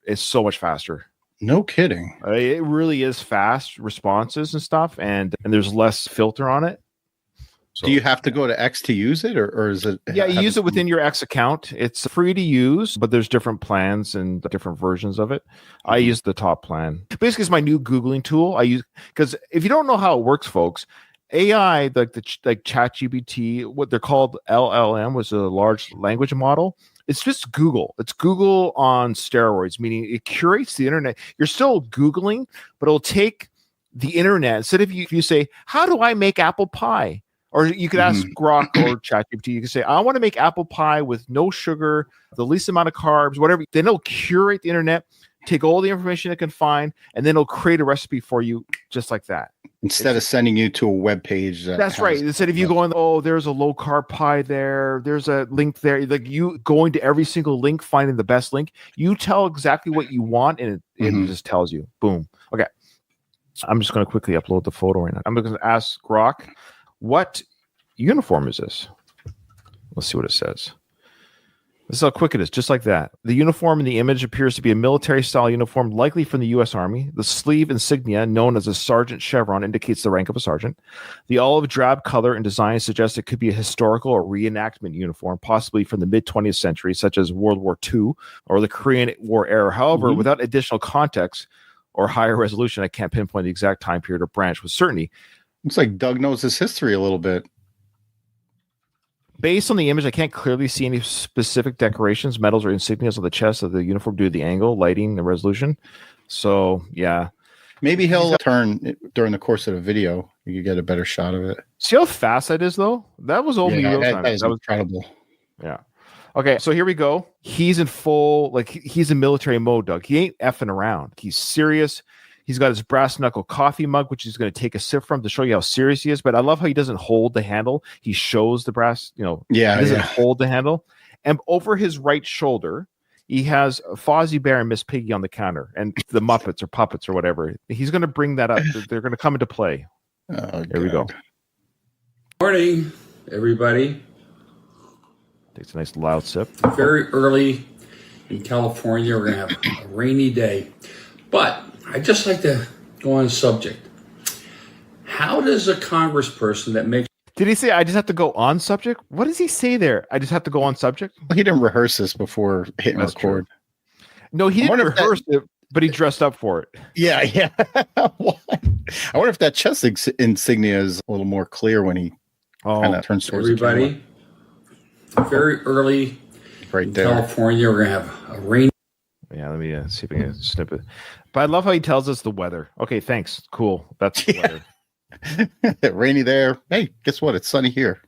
it's so much faster. No kidding. It really is fast responses and stuff, and there's less filter on it. So, do you have to go to X to use it, or is it? Yeah, you use it within your X account. It's free to use, but there's different plans and different versions of it. I use the top plan. Basically, it's my new Googling tool. I use because if you don't know how it works, folks, AI, like ChatGPT, what they're called LLM, was a large language model. It's just Google. It's Google on steroids, meaning it curates the internet. You're still Googling, but it'll take the internet. Instead of you say, how do I make apple pie? Or you could ask Grok or ChatGPT. You could say, I want to make apple pie with no sugar, the least amount of carbs, whatever. Then it'll curate the internet, take all the information it can find, and then it'll create a recipe for you just like that. Instead of sending you to a web page. That's right. Instead of you going, oh, there's a low carb pie there, there's a link there. Like you going to every single link, finding the best link. You tell exactly what you want, and it just tells you. Boom. Okay. I'm just going to quickly upload the photo right now. I'm going to ask Grok, what uniform is this? Let's see what it says. This is how quick it is, just like that. The uniform in the image appears to be a military-style uniform, likely from the U.S. Army. The sleeve insignia, known as a sergeant chevron, indicates the rank of a sergeant. The olive drab color and design suggests it could be a historical or reenactment uniform, possibly from the mid-20th century, such as World War II or the Korean War era. However, without additional context or higher resolution, I can't pinpoint the exact time period or branch with certainty. Looks like Doug knows his history a little bit. Based on the image, I can't clearly see any specific decorations, medals, or insignias on the chest of the uniform due to the angle, lighting, and resolution. So, yeah. Maybe he'll turn during the course of the video. You could get a better shot of it. See how fast that is, though? That was only real time. That was incredible. Yeah. Okay, so here we go. He's in full, he's in military mode, Doug. He ain't effing around. He's serious. He's got his brass knuckle coffee mug, which he's going to take a sip from to show you how serious he is. But I love how he doesn't hold the handle. He shows the brass, he doesn't hold the handle. And over his right shoulder, he has Fozzie Bear and Miss Piggy on the counter and the Muppets or puppets or whatever. He's going to bring that up. They're going to come into play. Oh, here we go. Morning, everybody. Takes a nice loud sip. Very early in California. We're going to have a rainy day. But I'd just like to go on subject. How does a congressperson that makes... Did he say, I just have to go on subject? What does he say there? I just have to go on subject? He didn't rehearse this before hitting That's record. True. No, he didn't rehearse it, but he dressed up for it. Yeah. I wonder if that chest insignia is a little more clear when he kind of turns towards everybody. Very early right in there. California. We're going to have a rainy... Yeah, let me see if I can snip it. But I love how he tells us the weather. Okay, thanks. Cool. That's the weather. Rainy there. Hey, guess what? It's sunny here.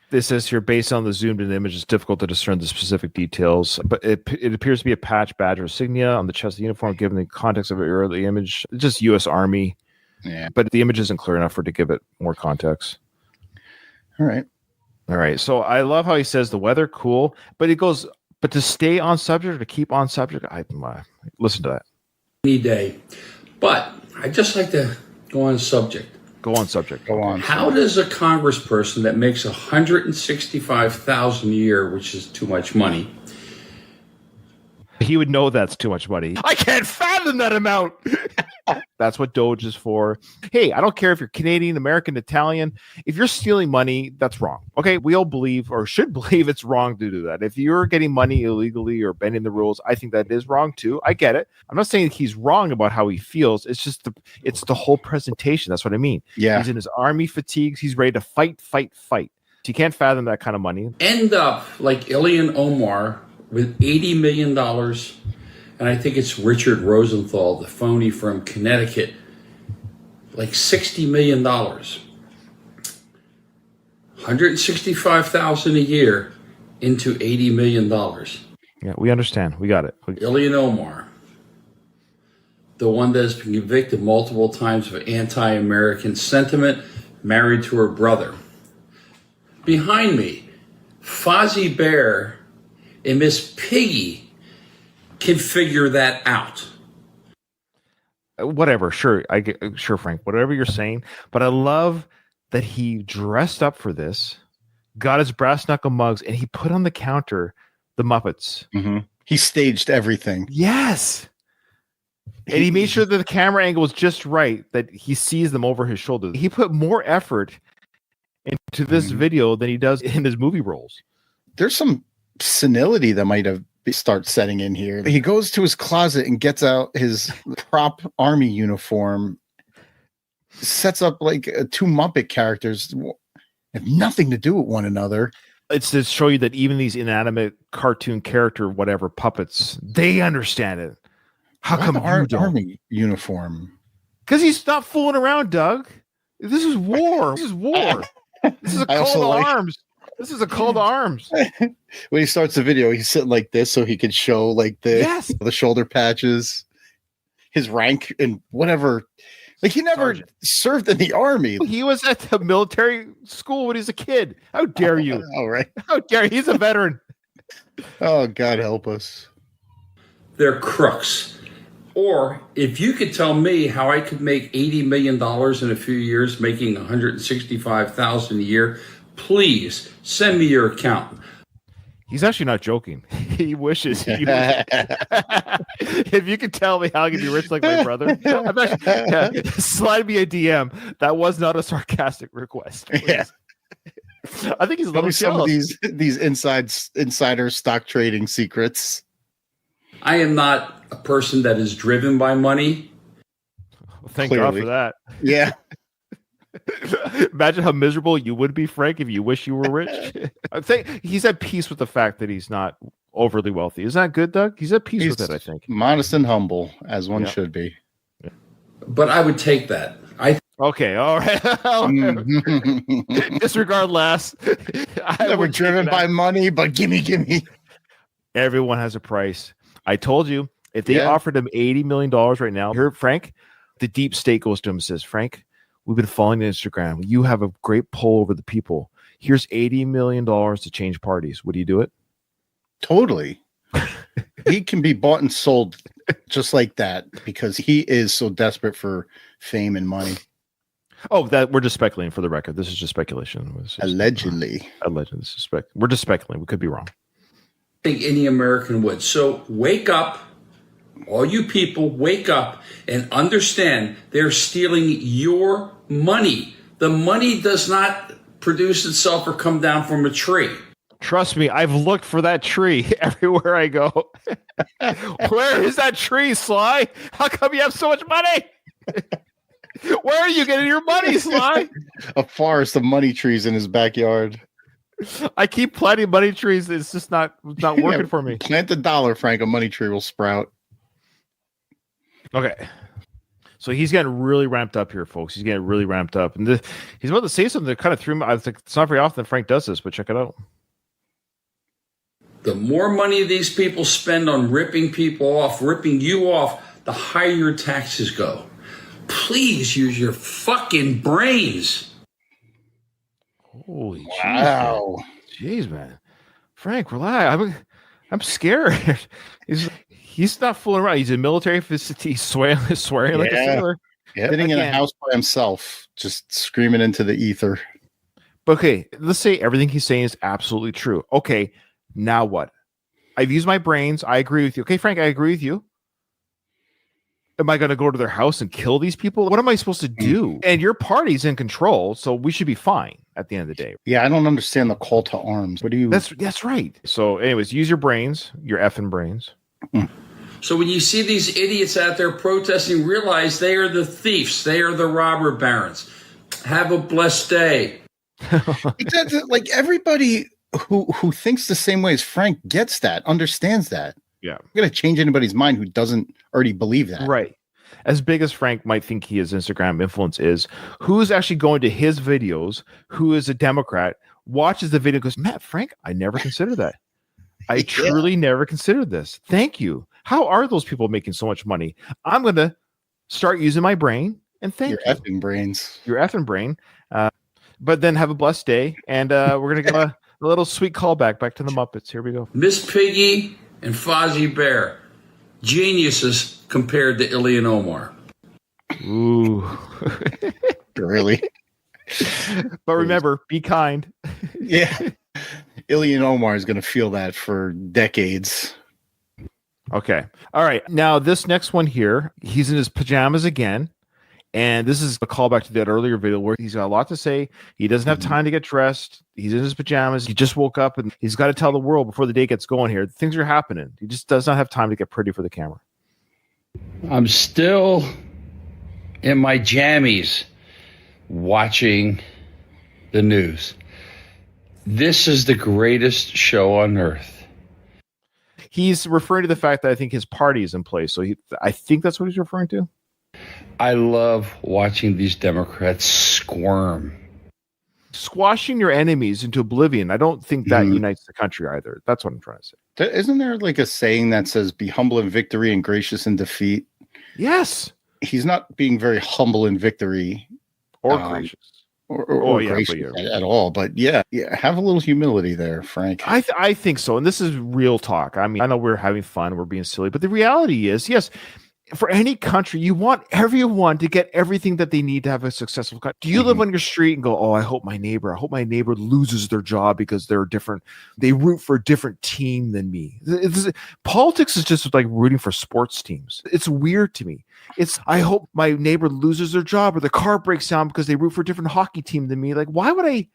This says here, based on the zoomed-in image, it's difficult to discern the specific details, but it appears to be a patch, badge, or insignia on the chest of the uniform, given the context of the early image. It's just U.S. Army. Yeah. But the image isn't clear enough for it to give it more context. All right. So I love how he says the weather, cool, but it goes... But to stay on subject or to keep on subject, listen to that. Any day. But I'd just like to go on subject. Go on subject. Go on. How does a congressperson that makes $165,000 a year, which is too much money... He would know that's too much money. I can't fathom that amount. That's what Doge is for. Hey, I don't care if you're Canadian, American, Italian. If you're stealing money, that's wrong. Okay, we all believe or should believe it's wrong to do that. If you're getting money illegally or bending the rules, I think that is wrong too. I get it. I'm not saying he's wrong about how he feels. It's just it's the whole presentation. That's what I mean. Yeah. He's in his army fatigues. He's ready to fight. You can't fathom that kind of money. End up like Ilhan Omar with $80 million. And I think it's Richard Rosenthal, the phony from Connecticut, like $60 million. $165,000 a year into $80 million. Yeah, we understand. We got it. Ilhan Omar, the one that has been convicted multiple times of anti-American sentiment, married to her brother. Behind me, Fozzie Bear and Miss Piggy can figure that out. Whatever, sure, sure, Frank. Whatever you're saying, but I love that he dressed up for this, got his brass knuckle mugs, and he put on the counter the Muppets. Mm-hmm. He staged everything. Yes, and he made sure that the camera angle was just right, that he sees them over his shoulder. He put more effort into this video than he does in his movie roles. There's some senility that might have start setting in here. He goes to his closet and gets out his prop army uniform, sets up like two Muppet characters have nothing to do with one another. It's to show you that even these inanimate cartoon character, whatever puppets, they understand it. How come you don't? Army uniform? Because he's not fooling around, Doug. This is war. This is war. This is a call to arms. This is a call to arms. When he starts the video, he's sitting like this so he can show like the shoulder patches, his rank, and whatever. Like he never served in the army. He was at the military school when he was a kid. How dare you? All right. How dare you? He's a veteran. Oh, God help us. They're crooks. Or if you could tell me how I could make $80 million in a few years, making $165,000 a year, please send me your account. He's actually not joking. He wishes. If you could tell me how I could be rich like my brother, slide me a DM. That was not a sarcastic request. Please. Yeah. I think he's a little some of these insider stock trading secrets. I am not a person that is driven by money. Well, thank God for that. Yeah. Imagine how miserable you would be, Frank, if you wish you were rich. I think he's at peace with the fact that he's not overly wealthy. Isn't that good, Doug? He's at peace with it, I think. Modest and humble, as one should be. But I would take that. Okay, all right. Disregard last. Never driven by money, but gimme. Everyone has a price. I told you, if they offered him $80 million right now, here, Frank, the deep state goes to him and says, Frank, we've been following Instagram. You have a great pull over the people. Here's $80 million to change parties. Would you do it? Totally. He can be bought and sold just like that because he is so desperate for fame and money. Oh, that we're just speculating for the record. This is just speculation. Allegedly. Allegedly. We're just speculating. We could be wrong. I think any American would. So wake up. All you people, wake up and understand they're stealing your money. The money does not produce itself or come down from a tree. Trust me, I've looked for that tree everywhere I go. Where is that tree, Sly? How come you have so much money? Where are you getting your money, Sly? A forest of money trees in his backyard. I keep planting money trees. It's just not working for me. Plant $1, Frank. A money tree will sprout. Okay. So he's getting really ramped up here, folks. He's getting really ramped up. And he's about to say something that kind of threw me. I think it's not very often that Frank does this, but check it out. The more money these people spend on ripping people off, ripping you off, the higher your taxes go. Please use your fucking brains. Holy wow. Jeez, man. Frank, relax. I'm scared. He's not fooling around. He's in military facility, swearing like a sailor. Yeah. Sitting in a house by himself, just screaming into the ether. Okay, let's say everything he's saying is absolutely true. Okay, now what? I've used my brains. I agree with you. Okay, Frank, I agree with you. Am I going to go to their house and kill these people? What am I supposed to do? And your party's in control, so we should be fine at the end of the day. Yeah, I don't understand the call to arms. What do you... That's right. So anyways, use your brains, your effing brains. So when you see these idiots out there protesting, realize they are the thieves. They are the robber barons. Have a blessed day. Like everybody who thinks the same way as Frank gets that, understands that. Yeah. I'm going to change anybody's mind who doesn't already believe that. Right. As big as Frank might think his Instagram influence is, who's actually going to his videos, who is a Democrat, watches the video and goes, Matt, Frank, I never considered that. I truly never considered this. Thank you. How are those people making so much money? I'm going to start using my brain and thank your effing brains. Your effing brain. But then have a blessed day. And we're going to give a little sweet callback back to the Muppets. Here we go. Miss Piggy and Fozzie Bear, geniuses compared to Illy and Omar. Ooh. Really? But remember, be kind. Yeah. Illy and Omar is going to feel that for decades. Okay. All right. Now, this next one here, he's in his pajamas again. And this is a callback to that earlier video where he's got a lot to say. He doesn't have time to get dressed. He's in his pajamas. He just woke up and he's got to tell the world before the day gets going here. Things are happening. He just does not have time to get pretty for the camera. I'm still in my jammies watching the news. This is the greatest show on earth. He's referring to the fact that I think his party is in place. So I think that's what he's referring to. I love watching these Democrats squirm. Squashing your enemies into oblivion. I don't think that Mhm. unites the country either. That's what I'm trying to say. Isn't there like a saying that says, be humble in victory and gracious in defeat? Yes. He's not being very humble in victory Or gracious. or gracious at all. But yeah, have a little humility there, Frank. I think so. And this is real talk. I mean, I know we're having fun, we're being silly, but the reality is, yes, for any country, you want everyone to get everything that they need to have a successful country. Do you live on your street and go, oh, I hope my neighbor loses their job because they're different. They root for a different team than me. Politics is just like rooting for sports teams. It's weird to me. I hope my neighbor loses their job or the car breaks down because they root for a different hockey team than me. Like, why would I?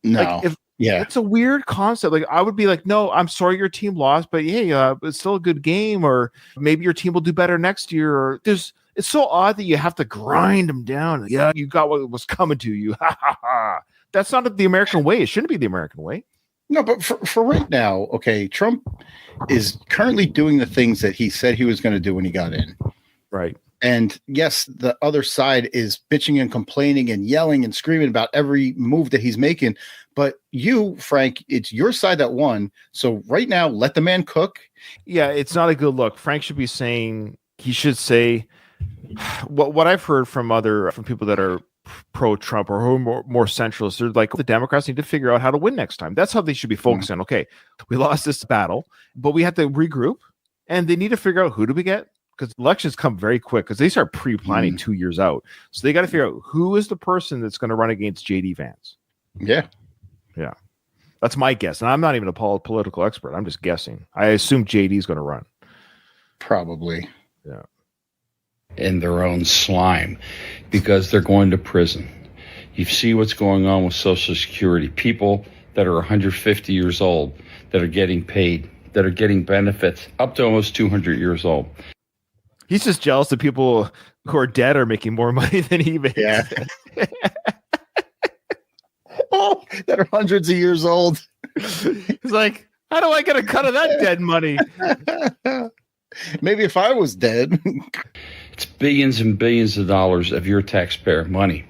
No. Like, it's a weird concept. Like, I would be like, no, I'm sorry your team lost, but hey, it's still a good game, or maybe your team will do better next year. Or it's so odd that you have to grind them down. Yeah, you got what was coming to you. Ha ha ha. That's not the American way. It shouldn't be the American way. No, but for right now, okay, Trump is currently doing the things that he said he was going to do when he got in. Right. And yes, the other side is bitching and complaining and yelling and screaming about every move that he's making. But you, Frank, it's your side that won. So right now, let the man cook. Yeah, it's not a good look. Frank should should say what I've heard from people that are pro-Trump or who are more centrist. They're like, the Democrats need to figure out how to win next time. That's how they should be focusing on. Okay, we lost this battle, but we have to regroup, and they need to figure out who do we get. Because elections come very quick because they start pre-planning 2 years out. So they got to figure out who is the person that's going to run against J.D. Vance. Yeah. Yeah. That's my guess. And I'm not even a political expert. I'm just guessing. I assume J.D. is going to run. Probably. Yeah. In their own slime because they're going to prison. You see what's going on with Social Security. People that are 150 years old that are getting paid, that are getting benefits up to almost 200 years old. He's just jealous that people who are dead are making more money than he makes. Yeah. Oh, that are hundreds of years old. He's like, how do I get a cut of that dead money? Maybe if I was dead. It's billions and billions of dollars of your taxpayer money.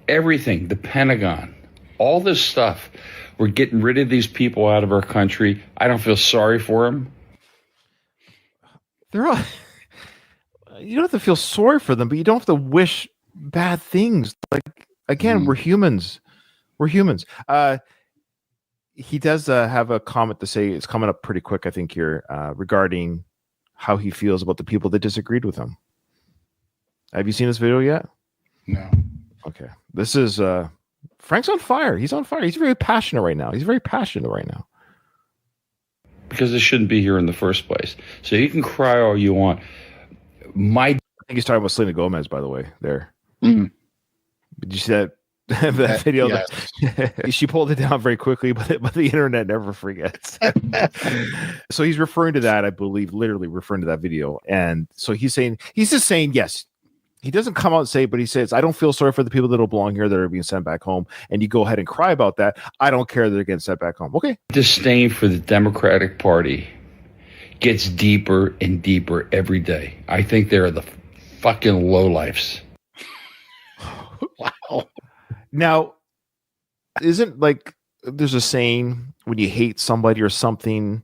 Everything, the Pentagon, all this stuff. We're getting rid of these people out of our country. I don't feel sorry for them. They're all... You don't have to feel sorry for them, but you don't have to wish bad things. Like, again, we're humans. We're humans. He does have a comment to say. It's coming up pretty quick, I think, here regarding how he feels about the people that disagreed with him. Have you seen this video yet? No. Okay. This is Frank's on fire. He's on fire. He's very passionate right now. Because they shouldn't be here in the first place. So you can cry all you want. I think he's talking about Selena Gomez, by the way, there. Mm. Did you see that video? Yes. She pulled it down very quickly, but the internet never forgets. So he's referring to that, I believe, literally referring to that video. And so he's just saying, yes, he doesn't come out and say it, but he says, I don't feel sorry for the people that don't belong here that are being sent back home. And you go ahead and cry about that. I don't care that they're getting sent back home. Okay. Disdain for the Democratic Party gets deeper and deeper every day. I think they're the fucking lowlifes. Wow. Now, isn't like there's a saying when you hate somebody or something,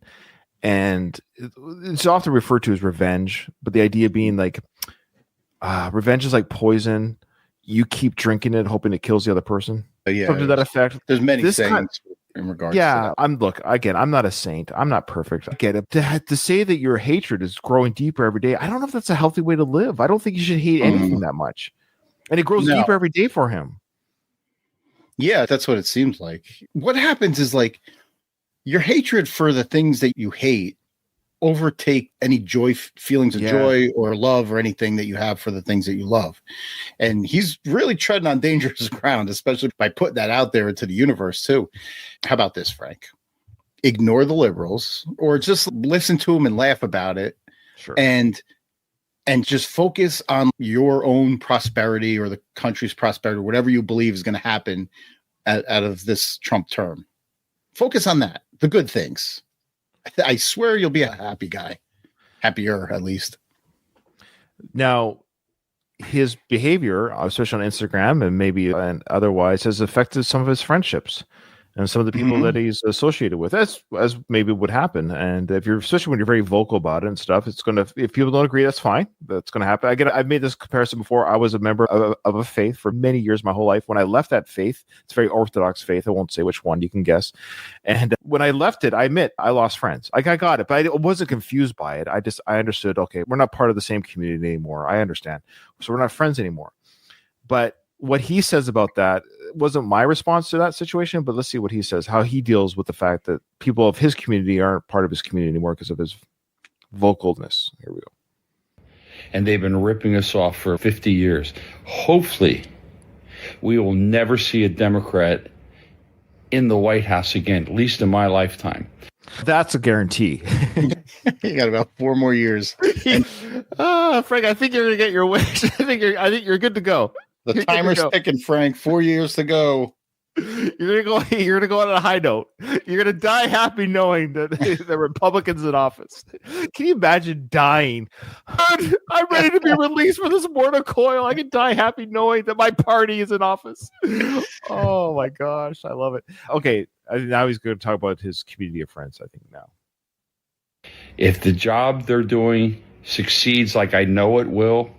and it's often referred to as revenge, but the idea being like revenge is like poison. You keep drinking it, hoping it kills the other person. Yeah. Something to that effect. There's many sayings in regards to that. I'm not a saint. I'm not perfect. I get it. To say that your hatred is growing deeper every day, I don't know if that's a healthy way to live. I don't think you should hate anything that much. And it grows deeper every day for him. Yeah, that's what it seems like. What happens is like your hatred for the things that you hate overtake any feelings of joy or love or anything that you have for the things that you love. And he's really treading on dangerous ground, especially by putting that out there into the universe too. How about this, Frank? Ignore the liberals or just listen to them and laugh about it. Sure. And just focus on your own prosperity or the country's prosperity, whatever you believe is going to happen out of this Trump term. Focus on that, the good things. I swear you'll be a happy guy. Happier, at least. Now, his behavior, especially on Instagram and maybe and otherwise, has affected some of his friendships and some of the people that he's associated with, as maybe would happen. And especially when you're very vocal about it and stuff, it's going to, if people don't agree, that's fine. That's going to happen. I've made this comparison before. I was a member of a faith for many years, my whole life. When I left that faith, it's a very Orthodox faith. I won't say which one, you can guess. And when I left it, I admit I lost friends. I got it, but I wasn't confused by it. I understood, okay, we're not part of the same community anymore. I understand. So we're not friends anymore. But what he says about that wasn't my response to that situation, but let's see what he says, how he deals with the fact that people of his community aren't part of his community anymore because of his vocalness. Here we go. And they've been ripping us off for 50 years. Hopefully, we will never see a Democrat in the White House again, at least in my lifetime. That's a guarantee. You got about 4 more years. Frank, I think you're going to get your wish. I think you're good to go. The timer's ticking, Frank. 4 years to go. You're gonna go on a high note. You're gonna die happy knowing that the Republicans in office. Can you imagine dying? I'm ready to be released from this mortal coil. I can die happy knowing that my party is in office. Oh my gosh, I love it. Okay, now he's going to talk about his community of friends. I think now, if the job they're doing succeeds like I know it will,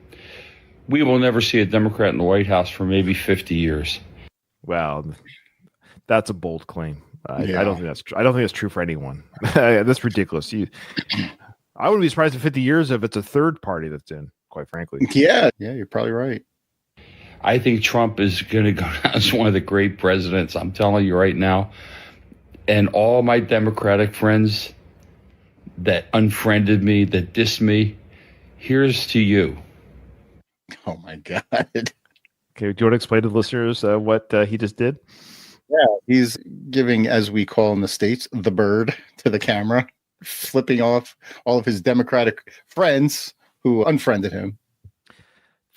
we will never see a Democrat in the White House for maybe 50 years. Well, that's a bold claim. I don't think that's true. I don't think that's true for anyone. That's ridiculous. I wouldn't be surprised in 50 years if it's a third party that's in, quite frankly. Yeah, you're probably right. I think Trump is going to go down as one of the great presidents. I'm telling you right now. And all my Democratic friends that unfriended me, that dissed me, here's to you. Oh my God. Okay, do you want to explain to the listeners what he just did? Yeah, he's giving, as we call in the States, the bird to the camera, flipping off all of his Democratic friends who unfriended him.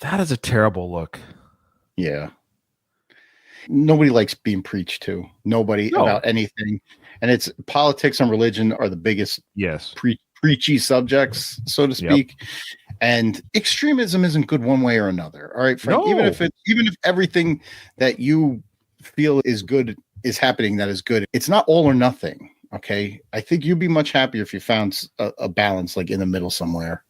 That is a terrible look. Yeah. Nobody likes being preached to. Nobody about anything. And it's politics and religion are the biggest preachy subjects, so to speak. Yep. And extremism isn't good one way or another. All right, Frank. No. Even if everything that you feel is good is happening, that is good. It's not all or nothing. Okay. I think you'd be much happier if you found a balance like in the middle somewhere.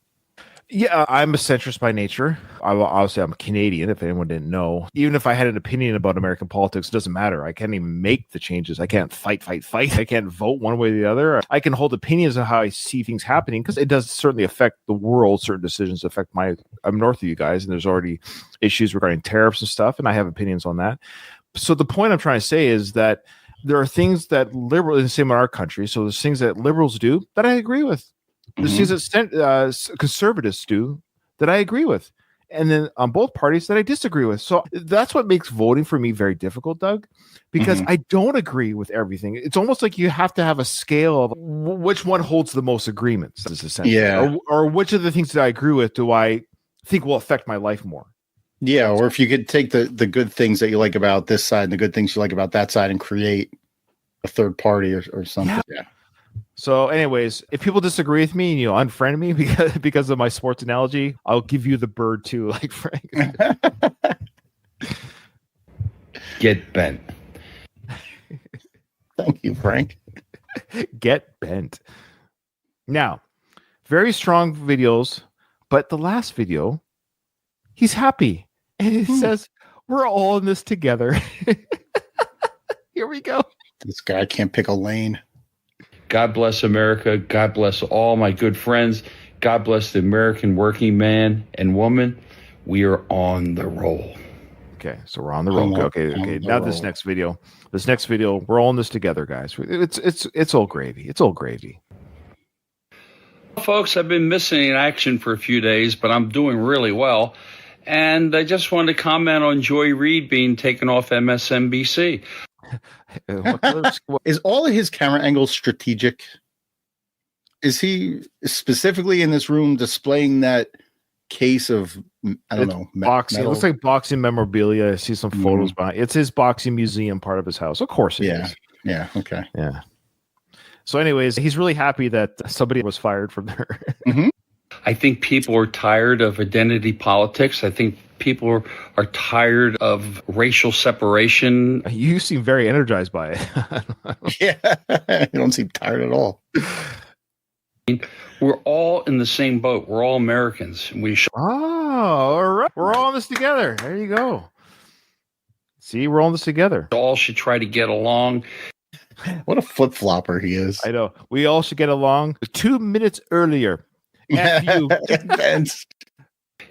Yeah, I'm a centrist by nature. Obviously, I'm a Canadian, if anyone didn't know. Even if I had an opinion about American politics, it doesn't matter. I can't even make the changes. I can't fight. I can't vote one way or the other. I can hold opinions on how I see things happening because it does certainly affect the world. Certain decisions affect I'm north of you guys, and there's already issues regarding tariffs and stuff, and I have opinions on that. So the point I'm trying to say is that there are things that liberals, the same in our country, so there's things that liberals do that I agree with. There's things that conservatives do that I agree with. And then on both parties that I disagree with. So that's what makes voting for me very difficult, Doug, because I don't agree with everything. It's almost like you have to have a scale of which one holds the most agreements. Yeah. Or which of the things that I agree with do I think will affect my life more. Yeah. Or if you could take the good things that you like about this side and the good things you like about that side and create a third party or something. Yeah. So anyways, if people disagree with me and unfriend me because of my sports analogy, I'll give you the bird too, like Frank. Get bent. Thank you, Frank. Get bent. Now, very strong videos, but the last video, he's happy. And he says, we're all in this together. Here we go. This guy can't pick a lane. God bless America. God bless all my good friends. God bless the American working man and woman. We are on the roll. Okay, so we're on the roll. Okay. Now this next video, we're all in this together, guys. It's all gravy. It's all gravy. Folks, I've been missing in action for a few days, but I'm doing really well. And I just wanted to comment on Joy Reid being taken off MSNBC. Is all of his camera angles strategic? Is he specifically in this room displaying that case of boxing? Metal? It looks like boxing memorabilia. I see some photos behind. It's his boxing museum, part of his house. Of course it is. Yeah. Okay. Yeah. So, anyways, he's really happy that somebody was fired from there. I think people are tired of identity politics. I think people are tired of racial separation. You seem very energized by it. Yeah, you don't seem tired at all. We're all in the same boat. We're all Americans. All right. We're all in this together. There you go. See, we're all in this together. All should try to get along. What a flip-flopper he is. I know. We all should get along 2 minutes earlier. F you.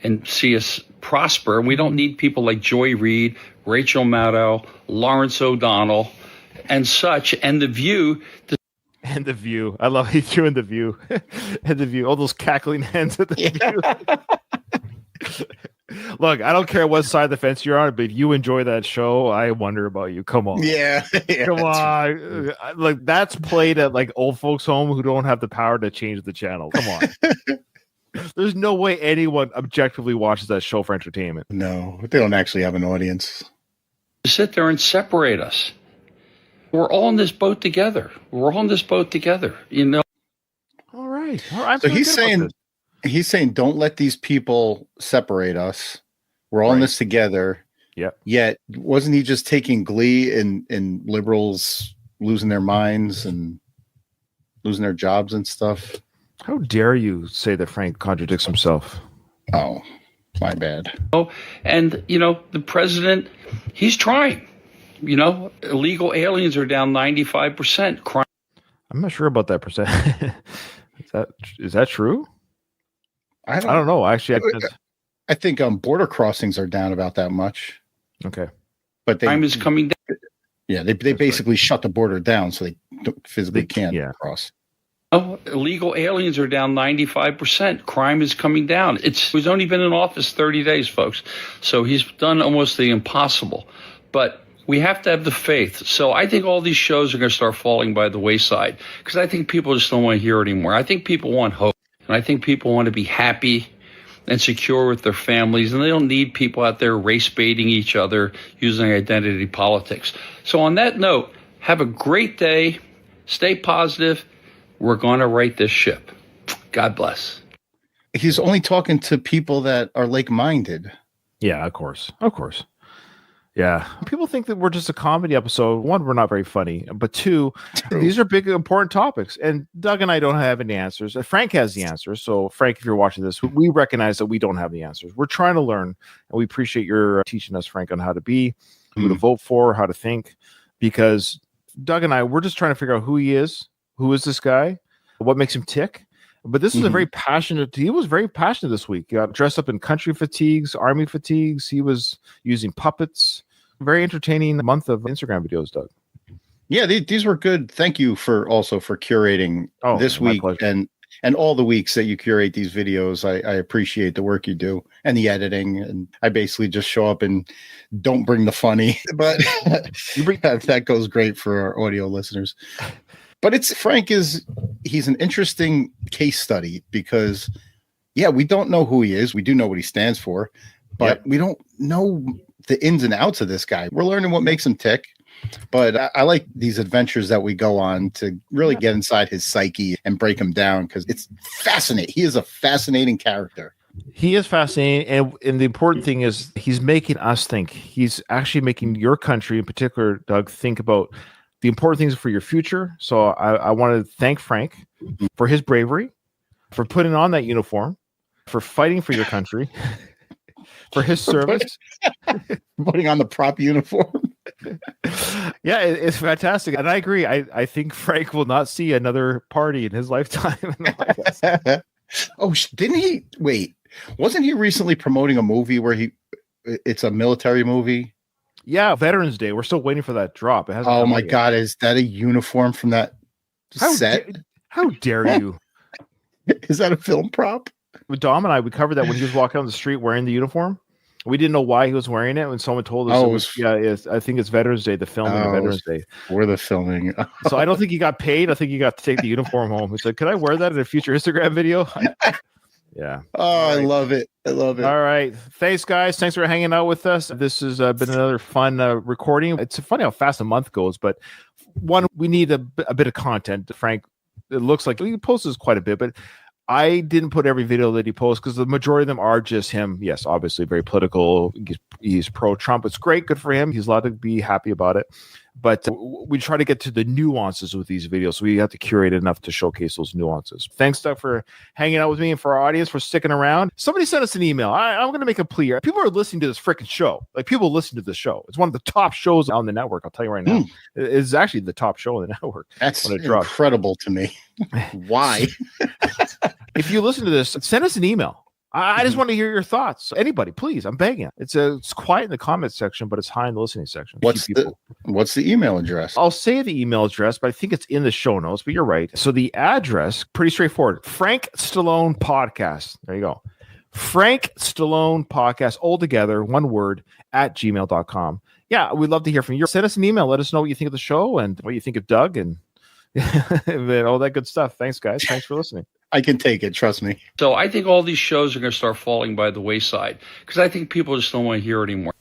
And see us prosper. And we don't need people like Joy Reid, Rachel Maddow, Lawrence O'Donnell, and such, and The View. And The View. I love you and The View. And The View. All those cackling hens at The View. Look, I don't care what side of the fence you're on, but if you enjoy that show, I wonder about you. Come on. Yeah. Come on. Like, that's played at like old folks' home who don't have the power to change the channel. Come on. There's no way anyone objectively watches that show for entertainment. No, they don't actually have an audience. Sit there and separate us. We're all in this boat together. We're all in this boat together, you know. All right. So he's saying, don't let these people separate us. We're all in this together. Yeah. Yet, wasn't he just taking glee in liberals losing their minds and losing their jobs and stuff? How dare you say that Frank contradicts himself? Oh, my bad. Oh, and, you know, the president, he's trying. You know, illegal aliens are down 95%. Crime. I'm not sure about that percent. Is that true? I don't know. Actually, I think border crossings are down about that much. Okay. But crime is coming down. Yeah, they basically shut the border down so they physically can't cross. Oh, illegal aliens are down 95%. Crime is coming down. He's only been in office 30 days, folks. So he's done almost the impossible. But we have to have the faith. So I think all these shows are going to start falling by the wayside because I think people just don't want to hear it anymore. I think people want hope. And I think people want to be happy and secure with their families. And they don't need people out there race baiting each other using identity politics. So on that note, have a great day. Stay positive. We're going to right this ship. God bless. He's only talking to people that are like-minded. Yeah, of course. Of course. Yeah. People think that we're just a comedy episode. One, we're not very funny. But two, these are big, important topics. And Doug and I don't have any answers. Frank has the answers. So, Frank, if you're watching this, we recognize that we don't have the answers. We're trying to learn. And we appreciate your teaching us, Frank, on how to be, who to vote for, how to think. Because Doug and I, we're just trying to figure out who he is. Who is this guy? What makes him tick? But this is a very passionate. He was very passionate this week. He got dressed up in country fatigues, army fatigues. He was using puppets. Very entertaining month of Instagram videos, Doug. Yeah, these were good. Thank you for curating this week and all the weeks that you curate these videos. I appreciate the work you do and the editing. And I basically just show up and don't bring the funny, but that goes great for our audio listeners. But Frank he's an interesting case study because, we don't know who he is. We do know what he stands for, but we don't know the ins and outs of this guy. We're learning what makes him tick. But I like these adventures that we go on to really get inside his psyche and break him down because it's fascinating. He is a fascinating character. He is fascinating. And the important thing is he's making us think. He's actually making your country in particular, Doug, think about the important things for your future. So I want to thank Frank for his bravery, for putting on that uniform, for fighting for your country, for his service. Putting on the prop uniform. Yeah, it's fantastic. And I agree. I think Frank will not see another party in his lifetime. Oh, didn't he? Wait, wasn't he recently promoting a movie where it's a military movie? Yeah, Veterans Day. We're still waiting for that drop. It hasn't. Oh my God, is that a uniform from that set? How dare you? Is that a film prop? Dom and I, we covered that when he was walking on the street wearing the uniform. We didn't know why he was wearing it when someone told us. I think it's Veterans Day, the filming of Veterans Day. For the filming. So I don't think he got paid. I think he got to take the uniform home. He said, "Could I wear that in a future Instagram video?" Yeah. Oh, right. I love it. All right. Thanks, guys. Thanks for hanging out with us. This has been another fun recording. It's funny how fast a month goes, but one, we need a bit of content. Frank, it looks like he posts quite a bit, but I didn't put every video that he posts because the majority of them are just him. Yes, obviously very political. He's pro-Trump. It's great. Good for him. He's allowed to be happy about it. But we try to get to the nuances with these videos. So we have to curate enough to showcase those nuances. Thanks, Doug, for hanging out with me and for our audience for sticking around. Somebody sent us an email. I'm going to make a plea. People are listening to this freaking show. Like, people listen to this show. It's one of the top shows on the network. I'll tell you right now. It's actually the top show on the network. That's incredible to me. Why? If you listen to this, send us an email. I just want to hear your thoughts. Anybody, please. I'm begging. It's quiet in the comments section, but it's high in the listening section. What's the email address? I'll say the email address, but I think it's in the show notes. But you're right. So the address, pretty straightforward. Frank Stallone Podcast. There you go. Frank Stallone Podcast, all together, one word, @gmail.com. Yeah, we'd love to hear from you. Send us an email. Let us know what you think of the show and what you think of Doug and all that good stuff. Thanks, guys. Thanks for listening. I can take it. Trust me. So I think all these shows are going to start falling by the wayside because I think people just don't want to hear it anymore.